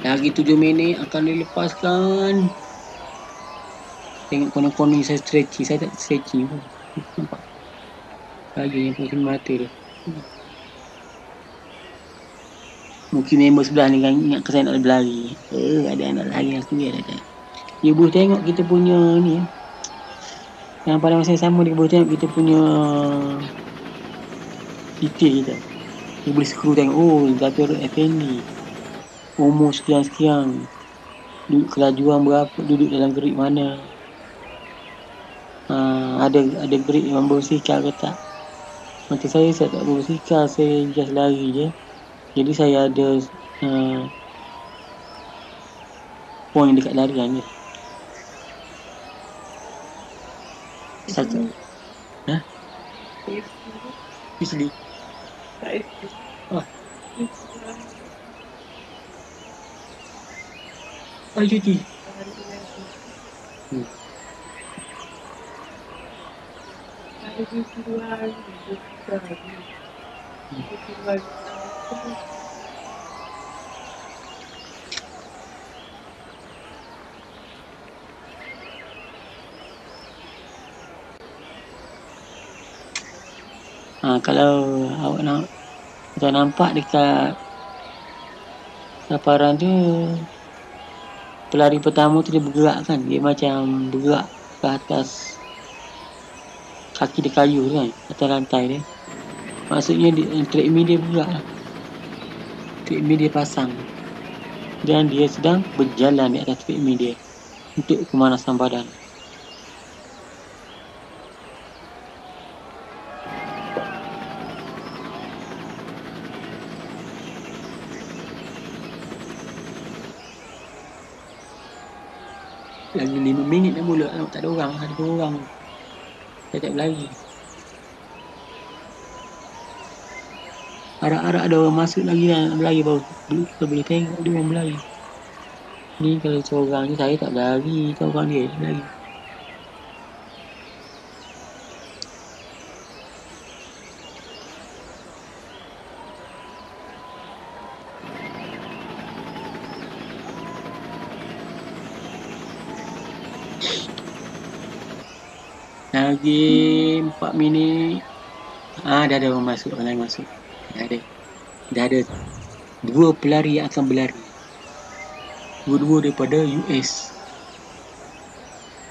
Lagi 7 minit akan dilepaskan. Tengok konon-konon saya stretching. Saya tak stretching pun. Nampak? Lagi yang pusing mata dia. Mungkin member sebelah ni kan ingat saya nak berlari. Ada nak lari aku dia ada. Dia boleh tengok kita punya ni. Yang pada masa yang sama dia boleh tengok kita punya detail kita. Dia boleh scroll tengok, Zafir Effendi umur sekian-sekian, duduk kelajuan berapa, duduk dalam grade mana, ada grade yang bersikal ke tak. Macam saya tak bersikal, saya just lari je. Jadi saya ada point dekat larian je. Satu. Isli. cuti. Kalau awak nampak dekat paparan tu, pelari pertama tu dia bergerak kan, dia macam bergerak ke atas kaki dia kayu kan, atas lantai dia. Maksudnya treadmill dia bergerak lah. Treadmill dia pasang dan dia sedang berjalan di atas treadmill dia untuk pemanasan badan. Lagi 5 minit dah mula. Tak ada orang. Ada 2 orang. Saya tak berlari. Harap-harap ada orang masuk lagi dan berlari baru kita boleh tengok dia orang berlari. Ni kalau seorang ni saya tak berlari. Seorang dia berlari. Lagi 4 minit. Dah ada orang masuk. Orang lain masuk. Dah ada 2 pelari yang akan berlari. Dua-dua daripada US.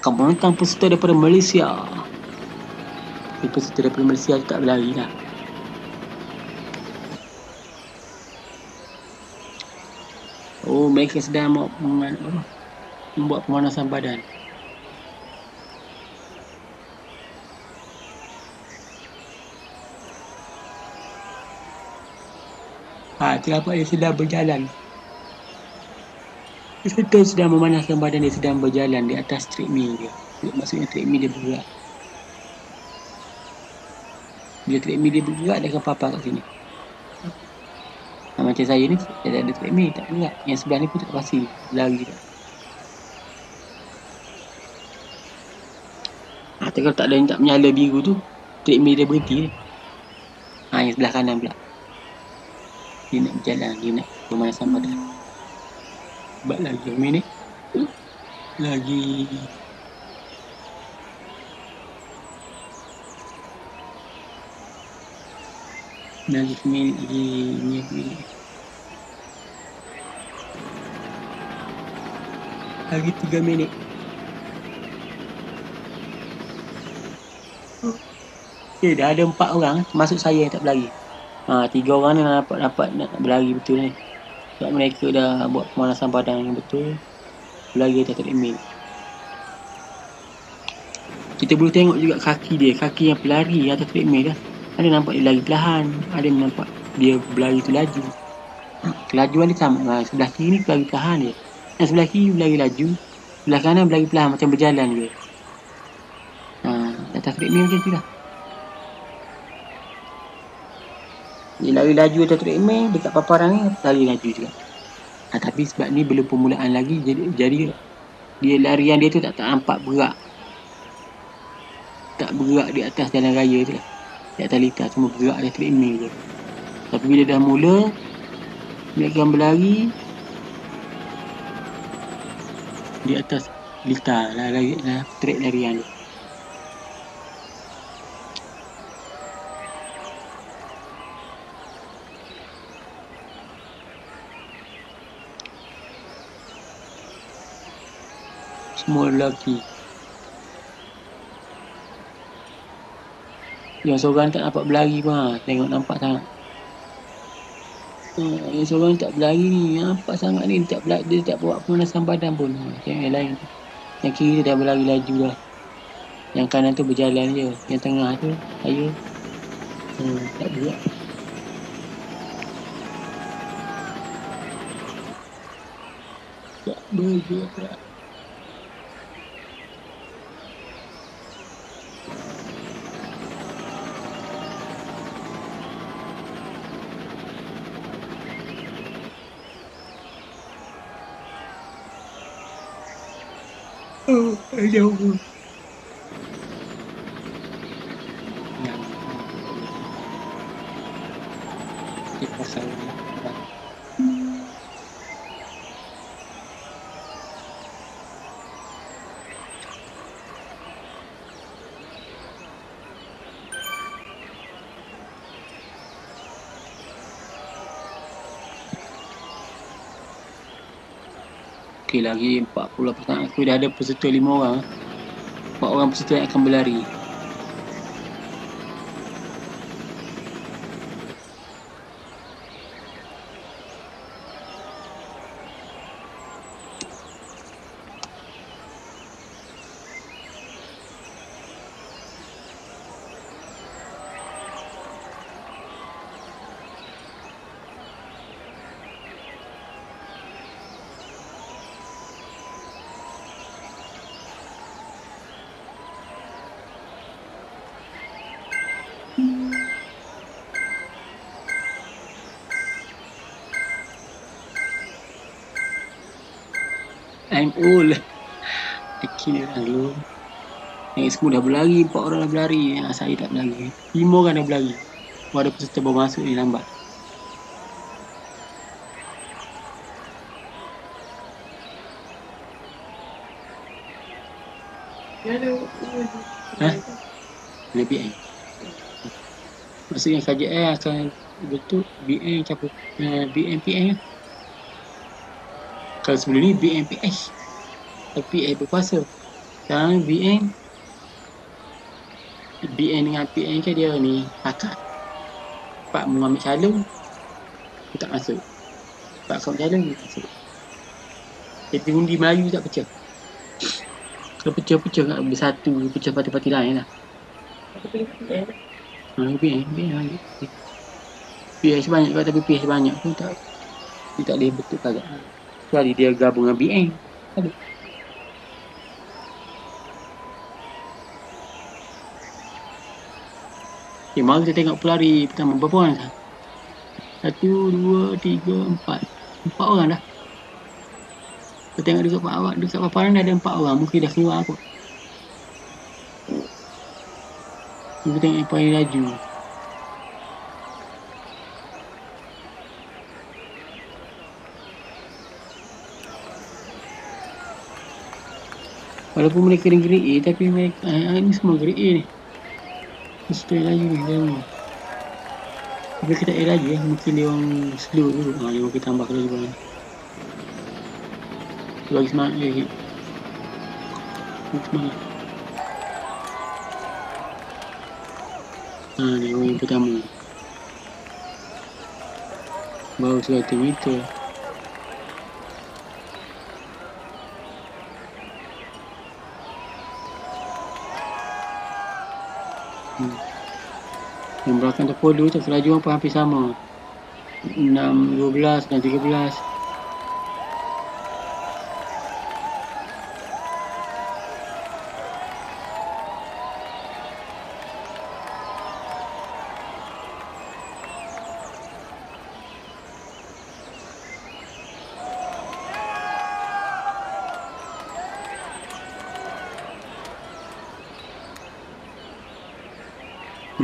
Kebanyakan peserta daripada Malaysia. Peserta daripada Malaysia tak berlari lah. Mereka sedang membuat pemanasan badan. Terdapat dia sedang berjalan. Peserta sedang memanaskan badan dia, sedang berjalan di atas treadmill dia. Maksudnya treadmill dia bergerak. Bila treadmill dia bergerak, dia akan papar kat sini. Macam saya ni, saya tak ada treadmill, tak bergerak. Yang sebelah ni pun tak pasti lari tak. Tapi kalau tak ada yang tak menyala biru tu, treadmill dia berhenti. Yang sebelah kanan pula. Dia nak berjalan, dia nak pemanasan badan. Sebab lagi minit. Lagi Lagi seminit lagi. Ni minit. Lagi 3 minit. Okay, dah ada 4 orang termasuk saya yang tak berlari. 3 orang ni dapat nak berlari betul ni. Sebab mereka dah buat pemanasan badan yang betul. Berlari atas treadmill. Kita boleh tengok juga kaki dia, kaki yang pelari atas treadmill dah. Ada nampak dia lari perlahan, ada nampak dia berlari tu laju. Kelajuan dia sama. Sebelah kiri ni berlari perlahan dia. Dan sebelah kiri berlari laju. Sebelah kanan berlari perlahan macam berjalan dia. Atas treadmill macam tu lah. Dia lari laju atas treadmill, dekat paparan ni lari laju juga. Tapi sebab ni belum permulaan lagi, jadi dia larian dia tu tak nampak berat. Tak bergerak di atas jalan raya tu lah. Di atas litar, cuma bergerak di treadmill je. Tapi bila dah mula, mereka akan berlari di atas litar lah, track larian dia. Semua lelaki. Yang seorang tak dapat berlari pun tengok nampak sangat. Yang seorang tak berlari ni nampak sangat ni, dia tak buat pemanasan badan pun. Tengok yang lain tu. Yang kiri dah berlari laju dah. Yang kanan tu berjalan je. Yang tengah tu saya tak bergerak. Tak bergerak. Jauh. Kita pasal okey, lagi 40%. Aku dah ada peserta 5 orang. 4 orang peserta yang akan berlari. I'm old. Kecil lah dulu. Yang semua dah berlari, 4 orang dah berlari. Saya tak berlari. 5 orang dah berlari. Ada peserta baru masuk ni lambat. Ada BN. Maksudnya KJL akan betul BN campur BNPN. Kalau sebelum ni BNPH, tapi berkuasa. Sekarang BN dengan PN kan dia ni pakat. Pak mengambil calon, dia tak masuk. Pak kau calon, dia tak masuk. Tapi undi Melayu tak pecah. Kalau pecah-pecah kat bersatu, pecah parti-parti lain lah. BN PH banyak kat, tapi PH banyak pun tak, dia tak boleh betul kagak. Kecuali dia gabung dengan BN. Ada. Okay, mari kita tengok pelari pertama. Berapa orang dah? 1, 2, 3, 4. 4 orang dah. Kita tengok dekat paparan ada 4 orang. Mungkin dah keluar kot. Kita tengok yang paling laju. Walaupun mereka ni grade A, tapi mereka ni semua grade A ni. Mesti laju ni. Tapi kita add lagi mungkin dia orang slow dulu. Dia orang kita tambah lagi. Bagi semangat lagi. Semangat. Ni orang yang pertama. Baru 100 meter. Yang belakang terpolu tu kelajuan pun hampir sama. 6, 12 dan 13.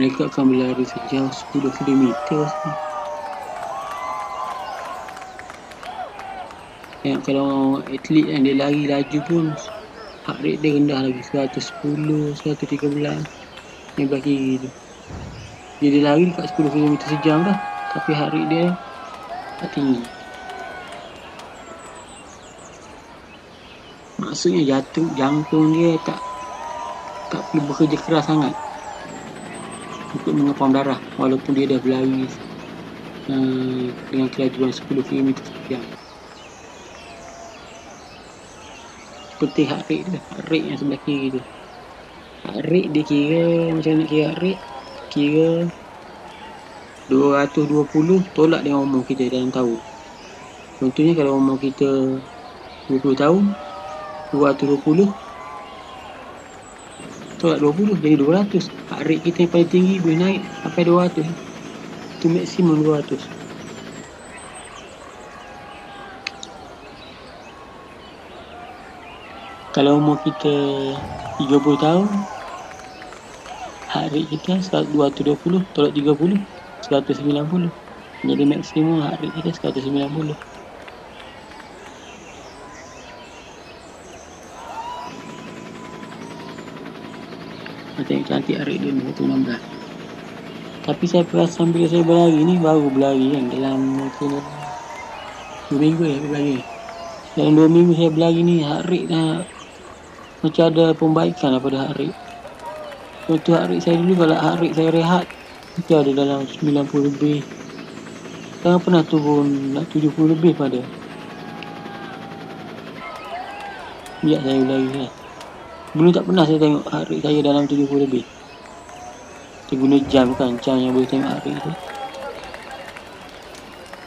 Mereka akan berlari sejauh 10 km. Tengok kalau atlet yang dia lari laju pun heart rate dia rendah lagi, 110, 113 yang belah kiri tu. Dia lari dekat 10 km sejam dah, tapi heart rate dia tak tinggi. Maksudnya jantung dia tak perlu bekerja keras sangat untuk mengepam darah walaupun dia dah berlari dengan kelajuan 10 km sejam. Seperti heart rate tu, heart rate yang sebelah kiri tu. Heart rate dia kira macam nak kira heart rate, kira 220 tolak dengan umur kita dalam tahun. Contohnya kalau umur kita 20 tahun, 220 tolak 20 jadi 200. Heart rate kita yang paling tinggi boleh naik sampai 200. Itu maksimum 200. Kalau umur kita 30 tahun, heart rate kita 220 tolak 30, 190. Jadi maksimum heart rate kita 190. Tengok cantik heart rate dia 116. Tapi saya perasan bila saya berlari ni, baru berlari kan, dalam mungkin 2 minggu berlari. Dalam 2 minggu saya berlari ni, heart rate dah macam ada pembaikan daripada heart rate. Contoh heart rate saya dulu, kalau heart rate saya rehat mungkin ada dalam 90 lebih. Sekarang pernah turun nak 70 lebih pada. Sejak saya berlari lah. Dulu tak pernah saya tengok heart rate saya dalam 70 lebih. Saya guna jam kan, jam yang boleh tengok heart rate tu.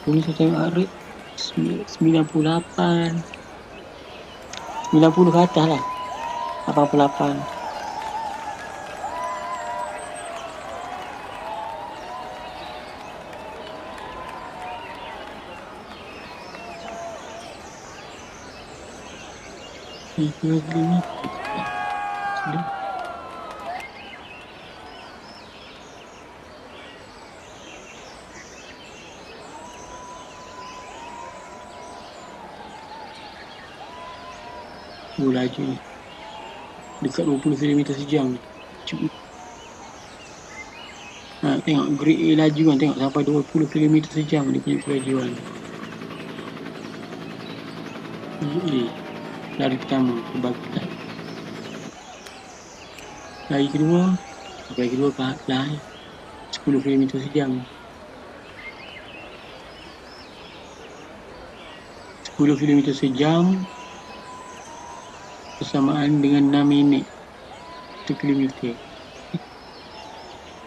Dulu saya tengok heart rate 98, 90 ke atas lah, 88. Sudah. Laju ni dekat 20 km sejam ni. Tengok grade A laju kan, tengok sampai 20 km sejam dia punya kelajuan. Grade A lari pertama kebangkitan. Lari kedua perlahan 10 km sejam. 10 km sejam bersamaan dengan 6 minit 1 km.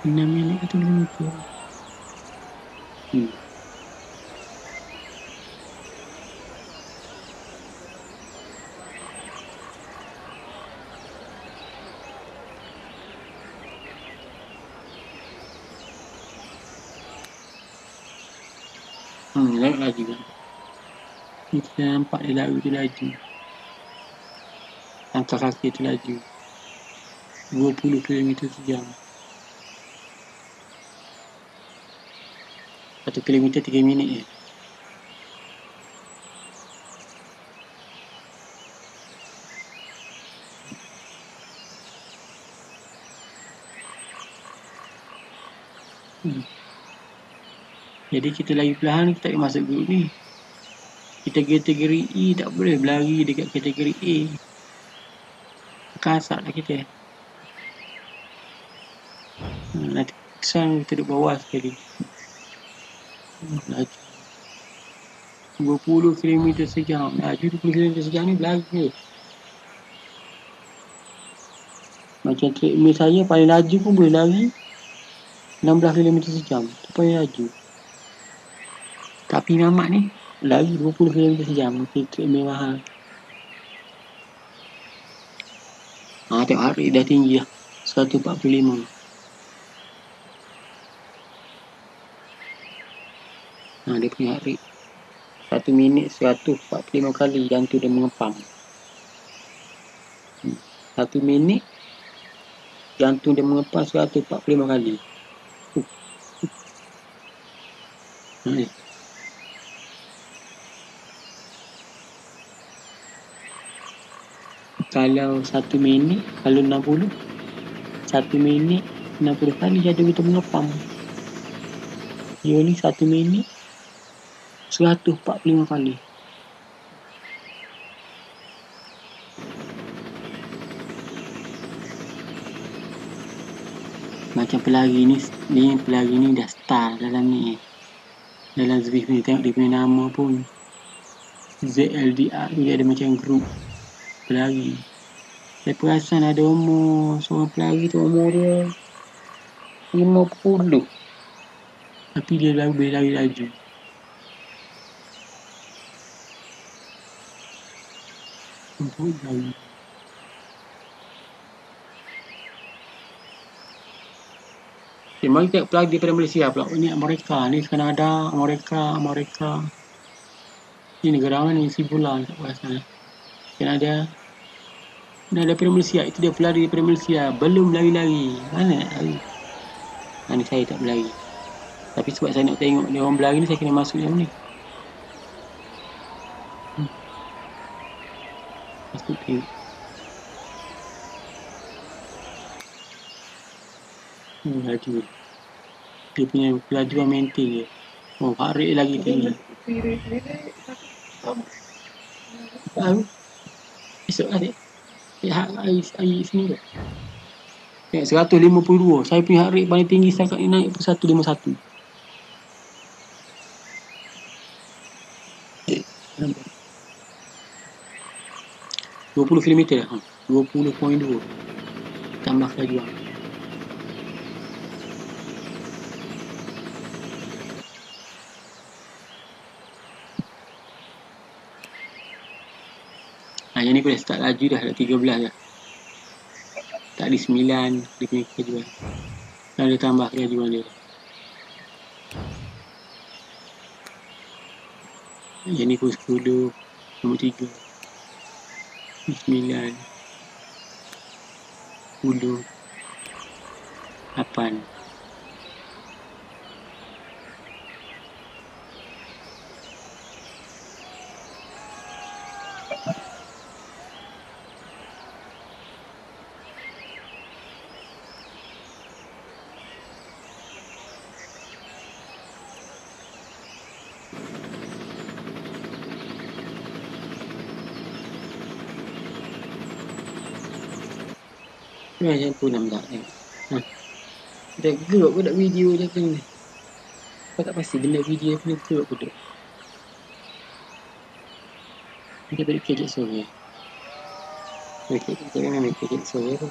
6 minit 1 km. Lagi kan. Kita nampak dia lari tu laju. Langkah kaki tu laju 20 km sejam. 1 km 3 minit je. Jadi kita lagi perlahan, kita tak boleh masuk grup ni. Kita kategori E tak boleh berlari dekat kategori A. Kasar lah kita. Nanti kesan kita duduk bawah sekali. Laju 20 km sejam. Laju 20 km sejam ni berlari ke? Macam treadmill saya paling laju pun boleh lari 16 km sejam. Itu paling laju. Tapi Mamat ni lari 20 km sejam. Mungkin treadmill mahal. Tengok heart rate dah tinggi lah. 145. Dia punya heart rate 1 minit 145 kali jantung dia mengepam. 1 minit jantung dia mengepam 145 kali. Kalau 1 minit, kalau 60, 1 minit 60 kali jantung kita mengepam. Dia ni 1 minit 145 kali. Macam pelari ni dah star dalam ni. Dalam Zwift ni, tengok dia punya nama pun ZLDR ni, ada macam grup pelari. Saya perasan ada umur seorang pelari tu, umur dia 50. Tapi dia boleh lari laju. Untuk lari. Mari tengok pelari daripada Malaysia pula. Ini Amerika, ni Kanada, Amerika. Ini negara mana ni? Sibulan tak perasan. Kanada. Nah, daripada Malaysia. Itu dia pelari daripada Malaysia. Belum lari-lari. Mana nak lari? Ni saya tak berlari. Tapi sebab saya nak tengok dia orang berlari ni, saya kena masuk yang ni. Masuk tengok. Laju. Dia punya kelajuan maintain je. Heart rate lagi tinggi. Tahu? Esok lah air sini tu. Tengok 152. Saya punya heart rate paling tinggi setakat ni naik ke 151. Nampak? 20 km dah. 20.2. Tambah kelajuan. Yang ni boleh start laju dah 13 dah. Tak ada 9 dia punya kelajuan. Dan dia tambah kelajuan dia. Yang ni pun 10, nombor 3, 9, 10, 8. Macam tu nampak tengok. Dia gerak pun tak video je ke ni. Kau tak pasti benda video dia gerak pun tak. Dia balik kejap sore. Kita memang kejap sore tu.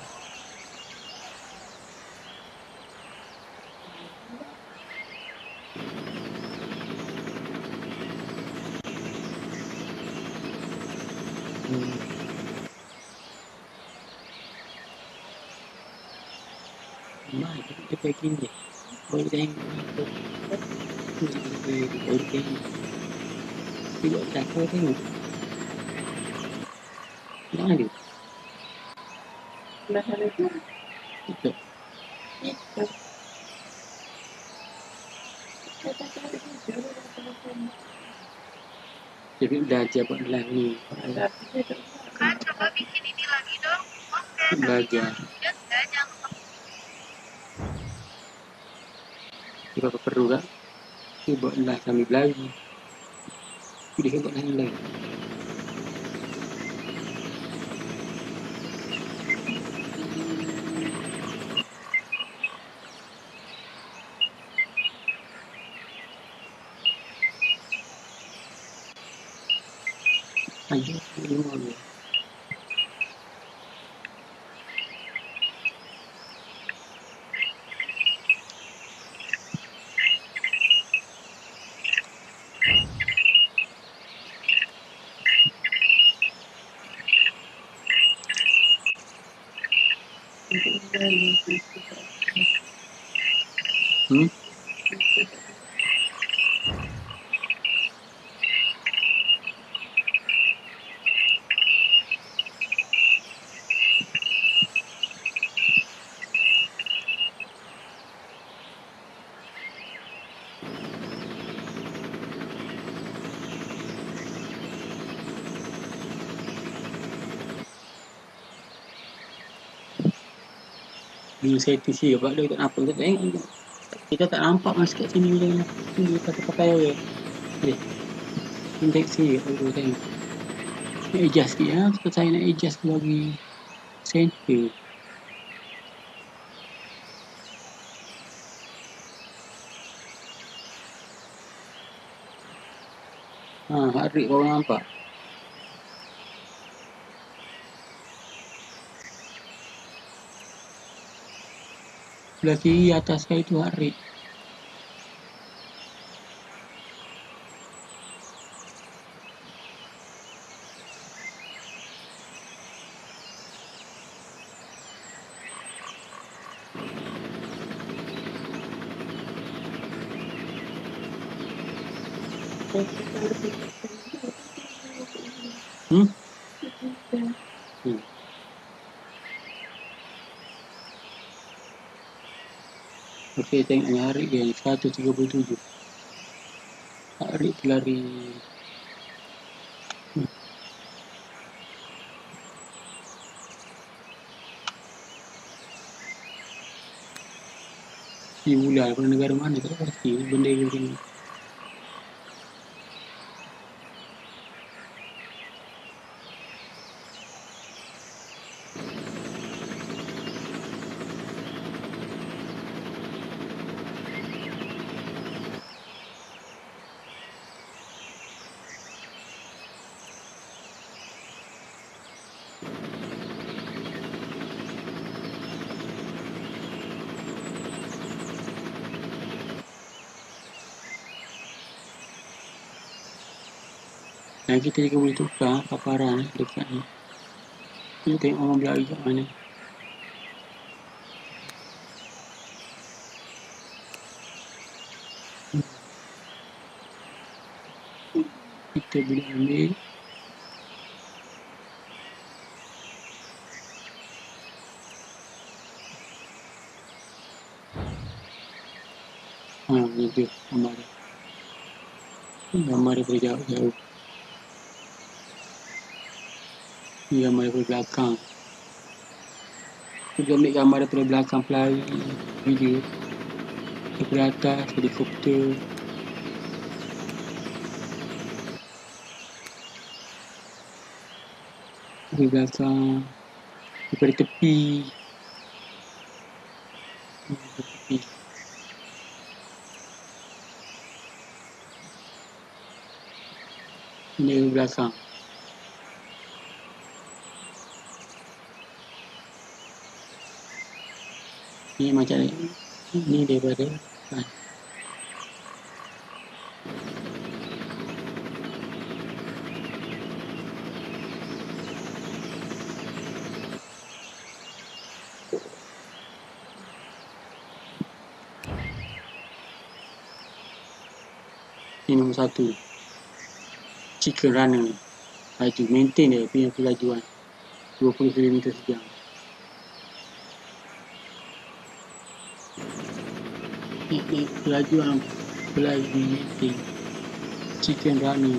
Dia pergi ni. Boleh tengok. Boleh tengok. Tengok tak kau tengok. Mana dia? Itu. Jadi belajar buat live ni. Kak, coba bikin ini lagi dong. Oke. Belajar. Jangan Ini apa perlu kan? Dia buat live sambil berlari. Dia buat live. Ayo, rumah dia. Hmm? Dulu saya tu sih, sebab dia tak nampak. Kita tengok. Kita tak nampak mas kat sini je. Dia pakai je. Index sih, kalau tengok. Nak adjust sikit ya. Sebab saya nak adjust bagi center. Heart rate baru nampak. Sebelah kiri atas saya tu heart rate. Hmm? Okey, tengok ni heart rate dia 137. Heart rate pelari. Di bulan pada negara mana tak pasti benda yang macam ni. Dan kita juga boleh tukar paparan dekat ni. Kita tengok orang berlari kat mana. Kita boleh ambil ni dia gambar dia. Gambar daripada jauh-jauh. Ni gambar daripada belakang. Kita ambil gambar daripada belakang pelari video. Daripada atas, helikopter. Daripada belakang. Daripada tepi. Daripada tepi. Ini dari belakang. Ni macam ni daripada kan. Ini nombor 1. Chicken runner. Laju maintain dia punya kelajuan 20 km sejam. Ni kelajuan pelari maintain chicken runner.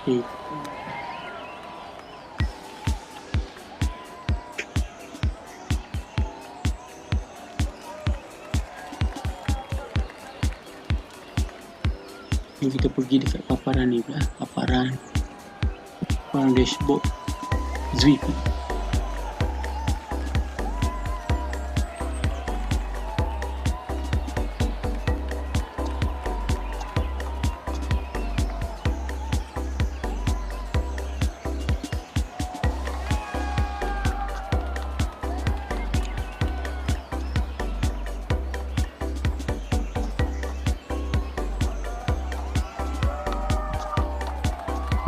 Okay. Ni kita pergi dekat paparan ni pula. Paparan dashboard Zwift.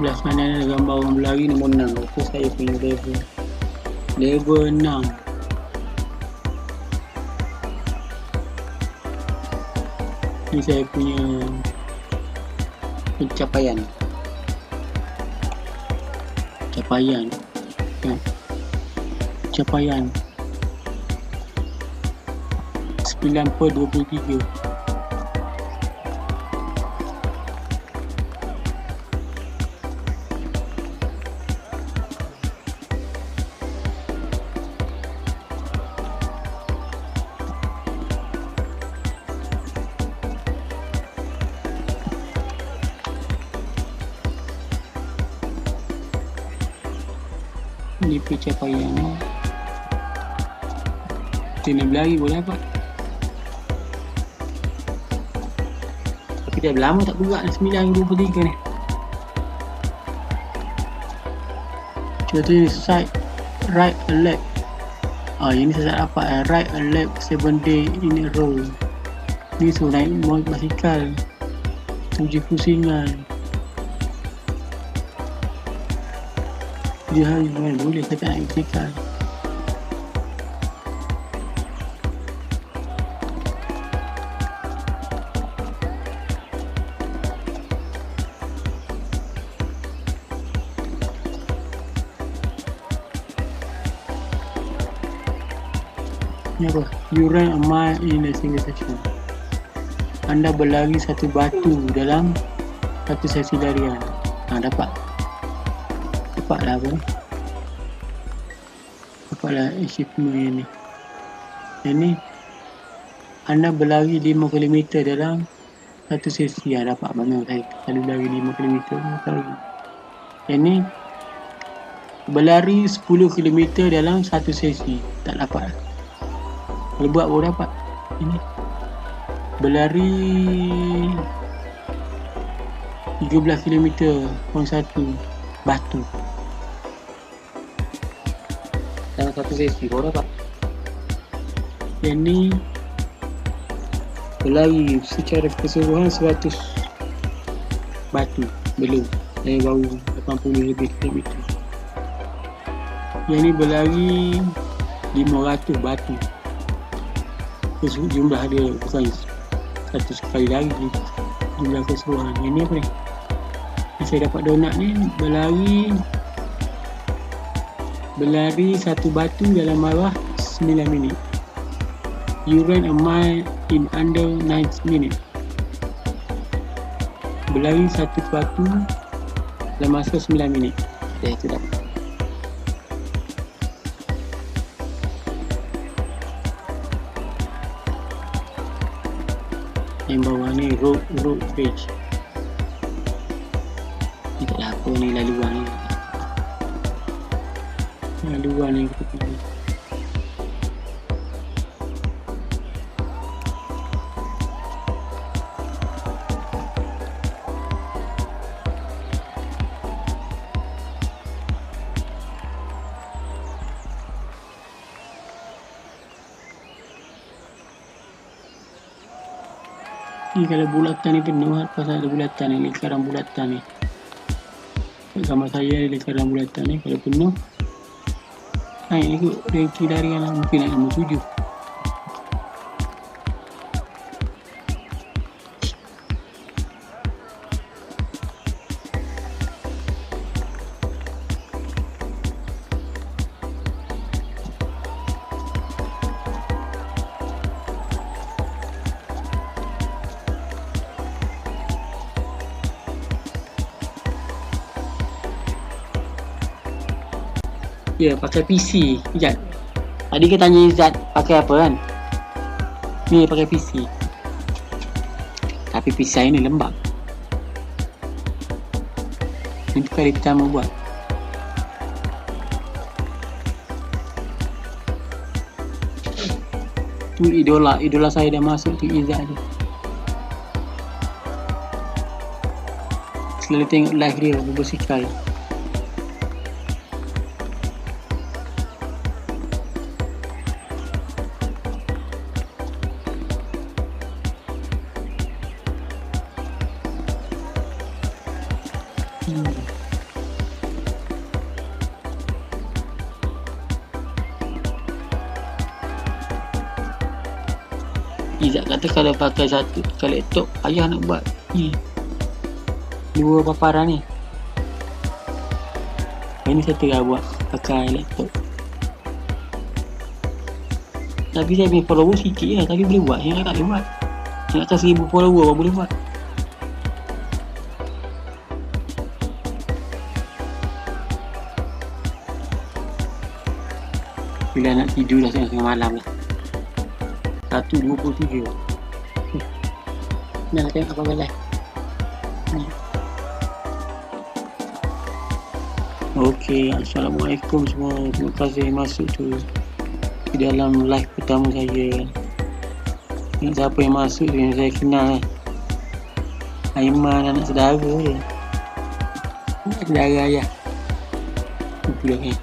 Belah sana ada gambar orang berlari nombor 6. Itu saya punya level 6. Ini saya punya pencapaian. Capaian. Ya. Capaian 9/23. Ini pencapaian ni. Kita nak berlari boleh apa? Tapi dah lama tak gerak dah 9/23 ni. Contoh ni side right a lap. Yang ni saya tak dapat right a lap 7 day in a row. Ni suruh naik basikal 7 pusingan. Dia hari mana boleh saya tak naik basikal. Ni apa? You run a mile in a single session. Anda berlari satu batu dalam satu sesi larian. Dapatlah apa ni? Dapatlah achievement yang ni. Yang ni anda berlari 5 km dalam satu sesi. Dapat mana saya selalu lari 5 km lagi. Yang ni berlari 10 km dalam satu sesi. Tak dapat. Kalau buat baru dapat. Ini berlari 13 km 1 batu dalam satu sesi baru dapat. Yang ni berlari secara keseluruhan 100 batu belum. Saya baru 80 lebih km. Yang ni berlari 500 batu. Jumlah dia bukan satu sekali lagi, jumlah keseluruhan. Yang ni apa ni? Yang saya dapat donat ni berlari satu batu dalam marah 9 minit. You run a mile in under 9 minutes. Berlari satu batu dalam masa 9 minit. Itu dapat. Yang bawah ni road page. Ni tak ada apa ni, laluan ni. Laluan ni kita pilih. Ni kalau bulatan ni penuh, pasal ada bulatan ni, lingkaran bulatan ni. Gambar saya ada lingkaran bulatan ni, kalau penuh naik ikut ranking larian lah, mungkin naik nombor 7. Ya, pakai PC. Sekejap. Tadi kita tanya Izzat pakai apa kan? Ni pakai PC. Tapi PC saya ni lembab. Ini kali pertama buat. Tu idola saya dah masuk tu Izzat tu. Selalu tengok live dia berbasikal. Izzat kata kalau pakai satu pakai laptop payah nak buat ni. Dua paparan ni. Ini saya tengah buat pakai laptop. Tapi saya punya follower sikit lah. Tapi boleh buat. Yang tak boleh buat. Yang atas 1000 follower baru boleh buat. Bila nak tidur dah tengah malam lah. 1:23. Nak tengok apa live. Okey, Assalamualaikum semua. Terima kasih masuk tu di dalam live pertama saya. Ingat siapa yang masuk tu yang saya kenal. Aiman, anak saudara je. Anak saudara ayah. Itu dah kan.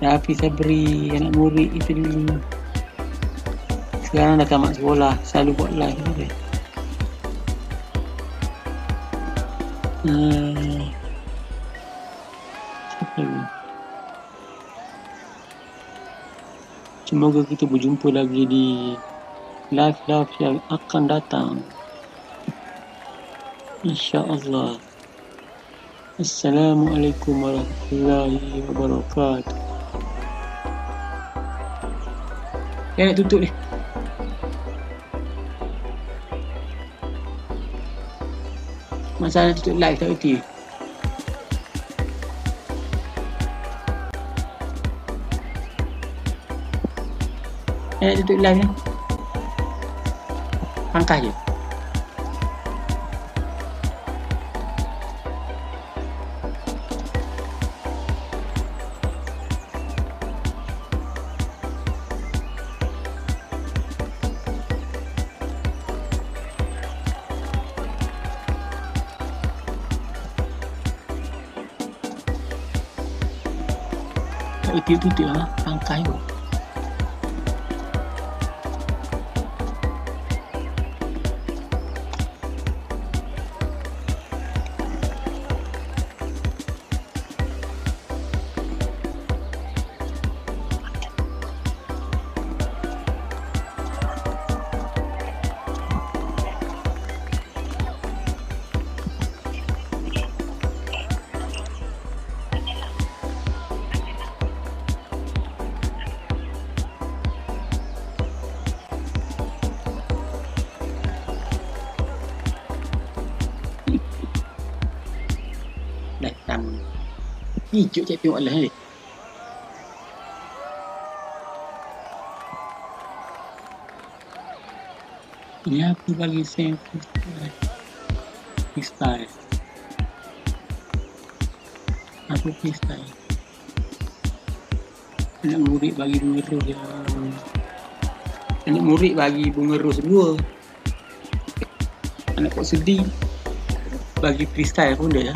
Rafi Sabri, anak murid itu dulu. Sekarang dah tamat sekolah, selalu buat live tu. Siapa lagi? Semoga kita berjumpa lagi di live yang akan datang. InsyaAllah. Assalamualaikum warahmatullahi wabarakatuh. Nak tutup ni. Masalah tutup live tak erti. Nak tutup live ni. Pangkas je. Tak tutup lah, pangkai tu. Datang hijau cik tengok lah ni. Ni aku bagi saya freestyle. Aku freestyle. Anak murid bagi bunga ros dia. Anak murid bagi bunga ros dua. Anak kok sedih bagi freestyle pun dia.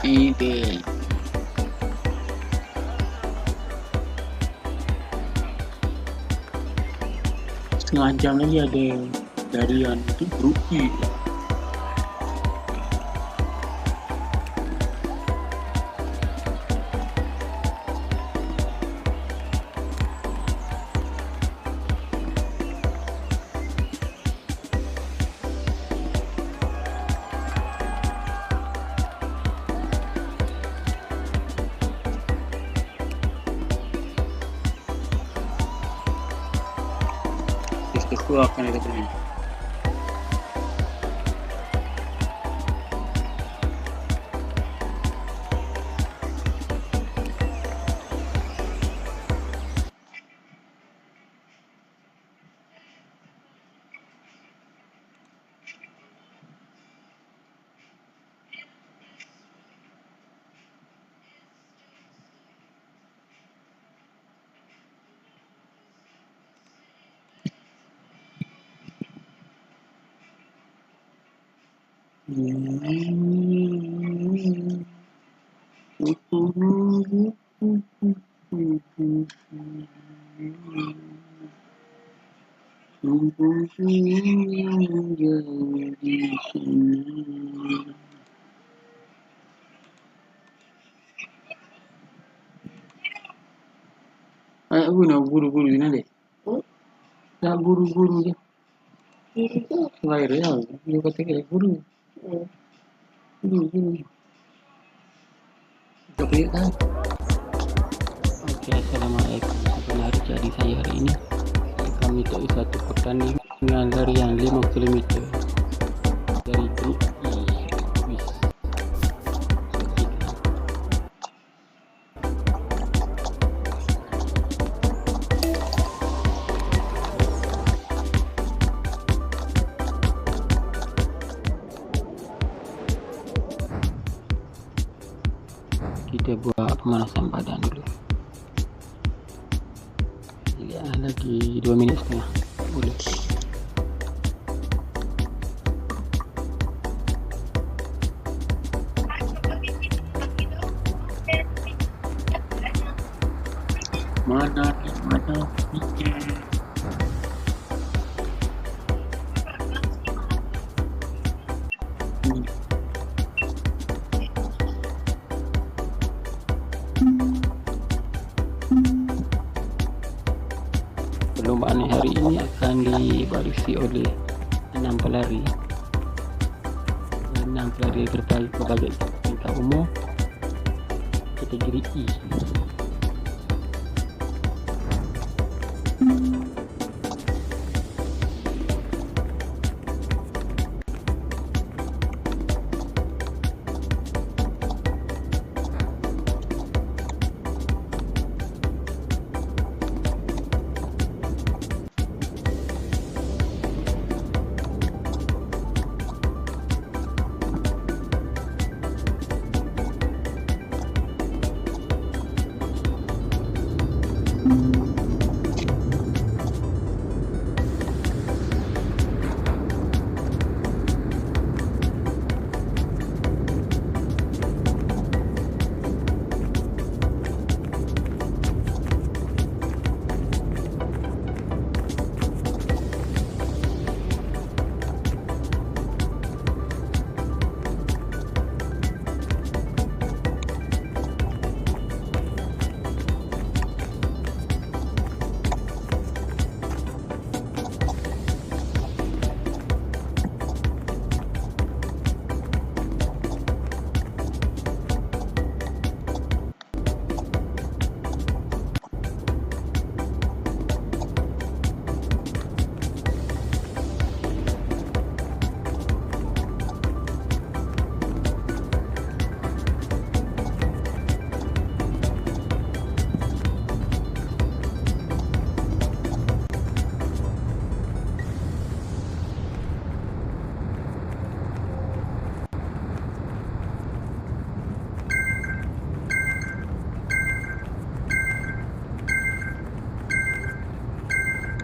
Ini setengah jam lagi ada darian untuk grup E. keluarkan dari sini. Anak guna guru-guru ni nanti. Nak guru-guru je. Lahir ya, dia kata kayak guru. Guru. Tak boleh kan? Oke, assalamualaikum. Sebenarnya jadi saya hari ini kami tak satu pertandingan dengan larian 5 km dari grup E. Wis. Kita buat pemanasan badan dulu. Ya, lagi 2 minit setengah. Boleh. Mana? Perlombaan hari ini akan dibarisi oleh 6 pelari. 6 pelari berbagai tingkat umur kategori E.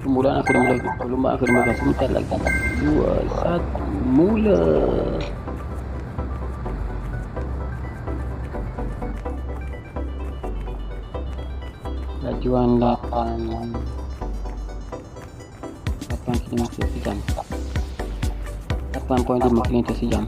Permulaan aku dah mula. Perlombaan aku dah mula. Sebentar lagi. 2, 1, mula. Lajuan 8 km sejam. 8.5 km sejam.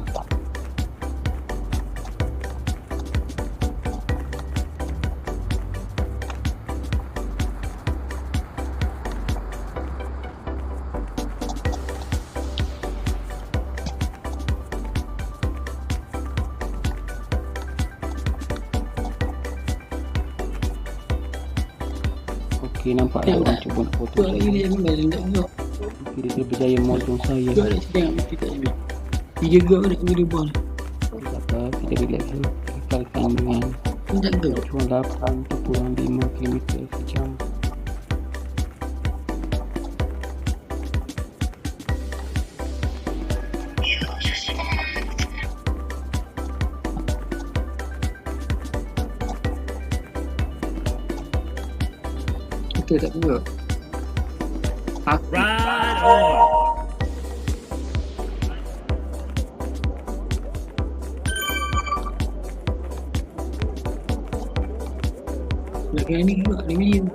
Okey, nampak tak orang cuba nak foto saya. Ini yang main tak elok. Okey, Dia berjaya memotong saya. Juga nak tengok mesti tak Jamil. Dia jaga nak ambil dia buang. Tak apa, kita relax dulu. Kekalkan dengan Pun jaga. cuma 8 atau kurang 5 km sejam. Kita tak juga. Aku Right on. nak kena ni juga, ni medium.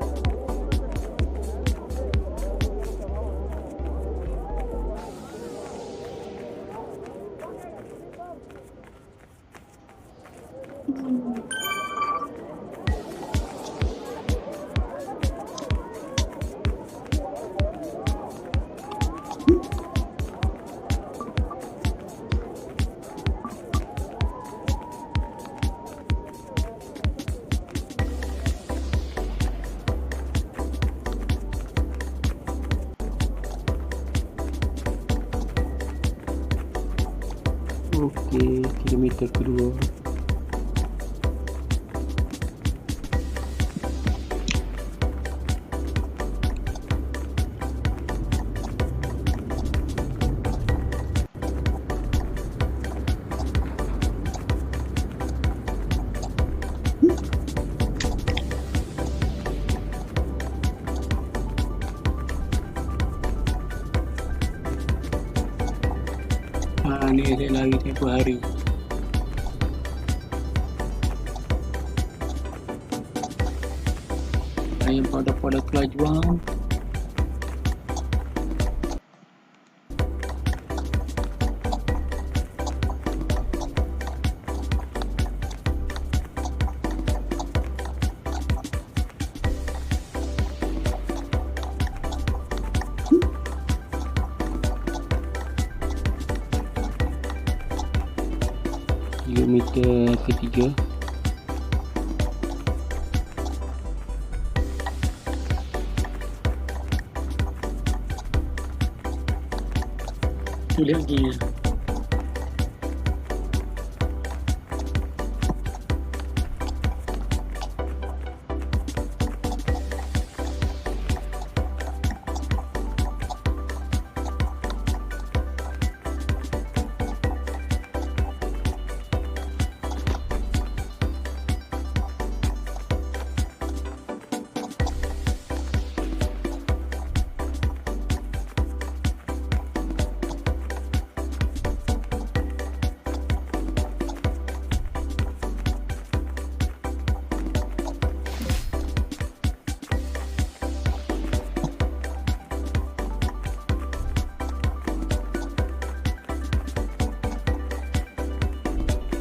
Okey, kilometer kedua. Ni saya lari tempoh hari. Yang pada kelajuan. Kilometer ketiga. Tu lihat lagi.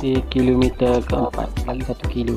Di kilometer keempat, lagi 1 kilo.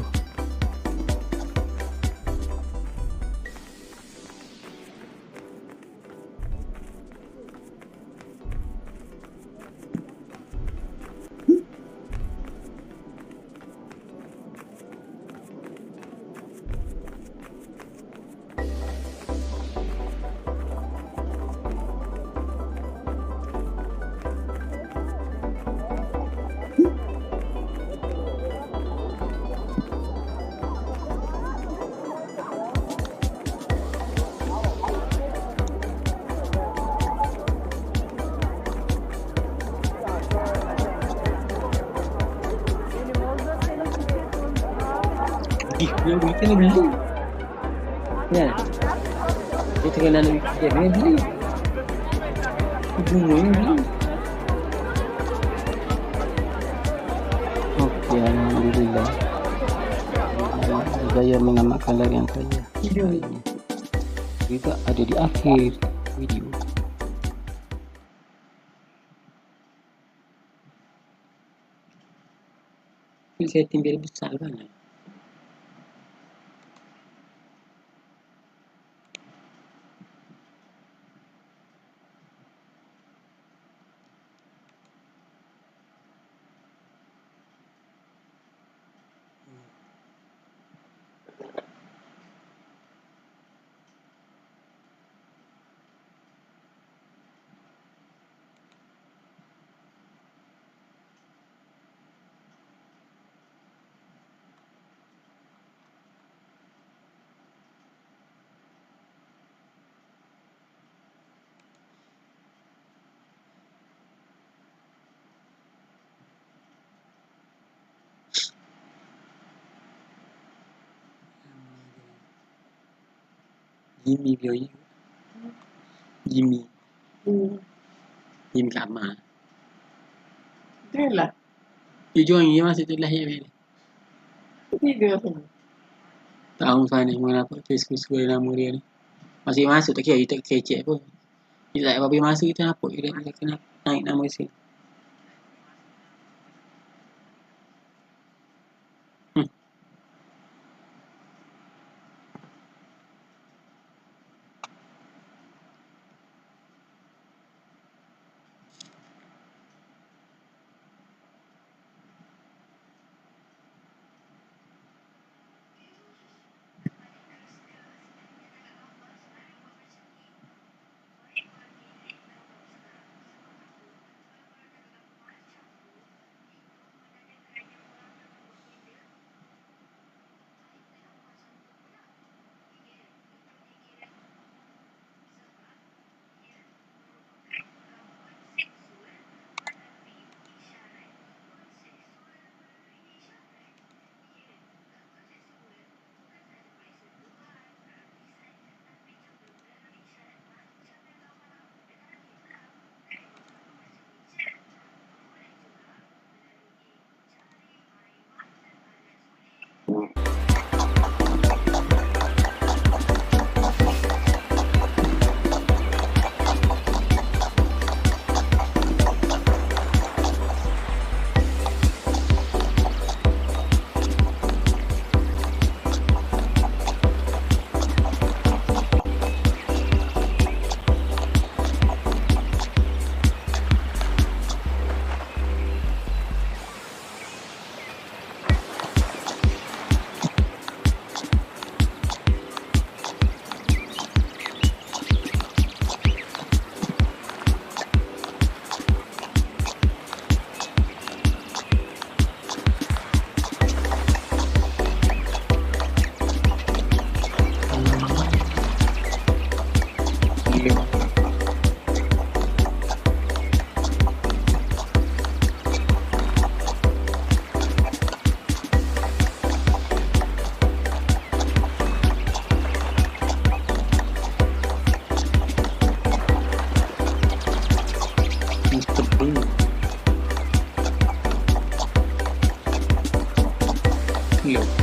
Dia berita ni beli. Ya. Dia tengah lalu dia beli. Bunga yang beli. Okey, alhamdulillah. Saya mengamalkan larian saya. Video ni. Juga ada di akhir video. Setting biar besar kan. Jimmy Bioy. Jimmy. Jimmy kat Amar. Dia lah. You join dia masa tu lahir bila? Tiga tu. Tahun sana mengapa Facebook nama dia ni. Masih masuk tak kira, kita kecek pun. Kita tak apa-apa masa kita nampak dia kena naik nama dia. Look.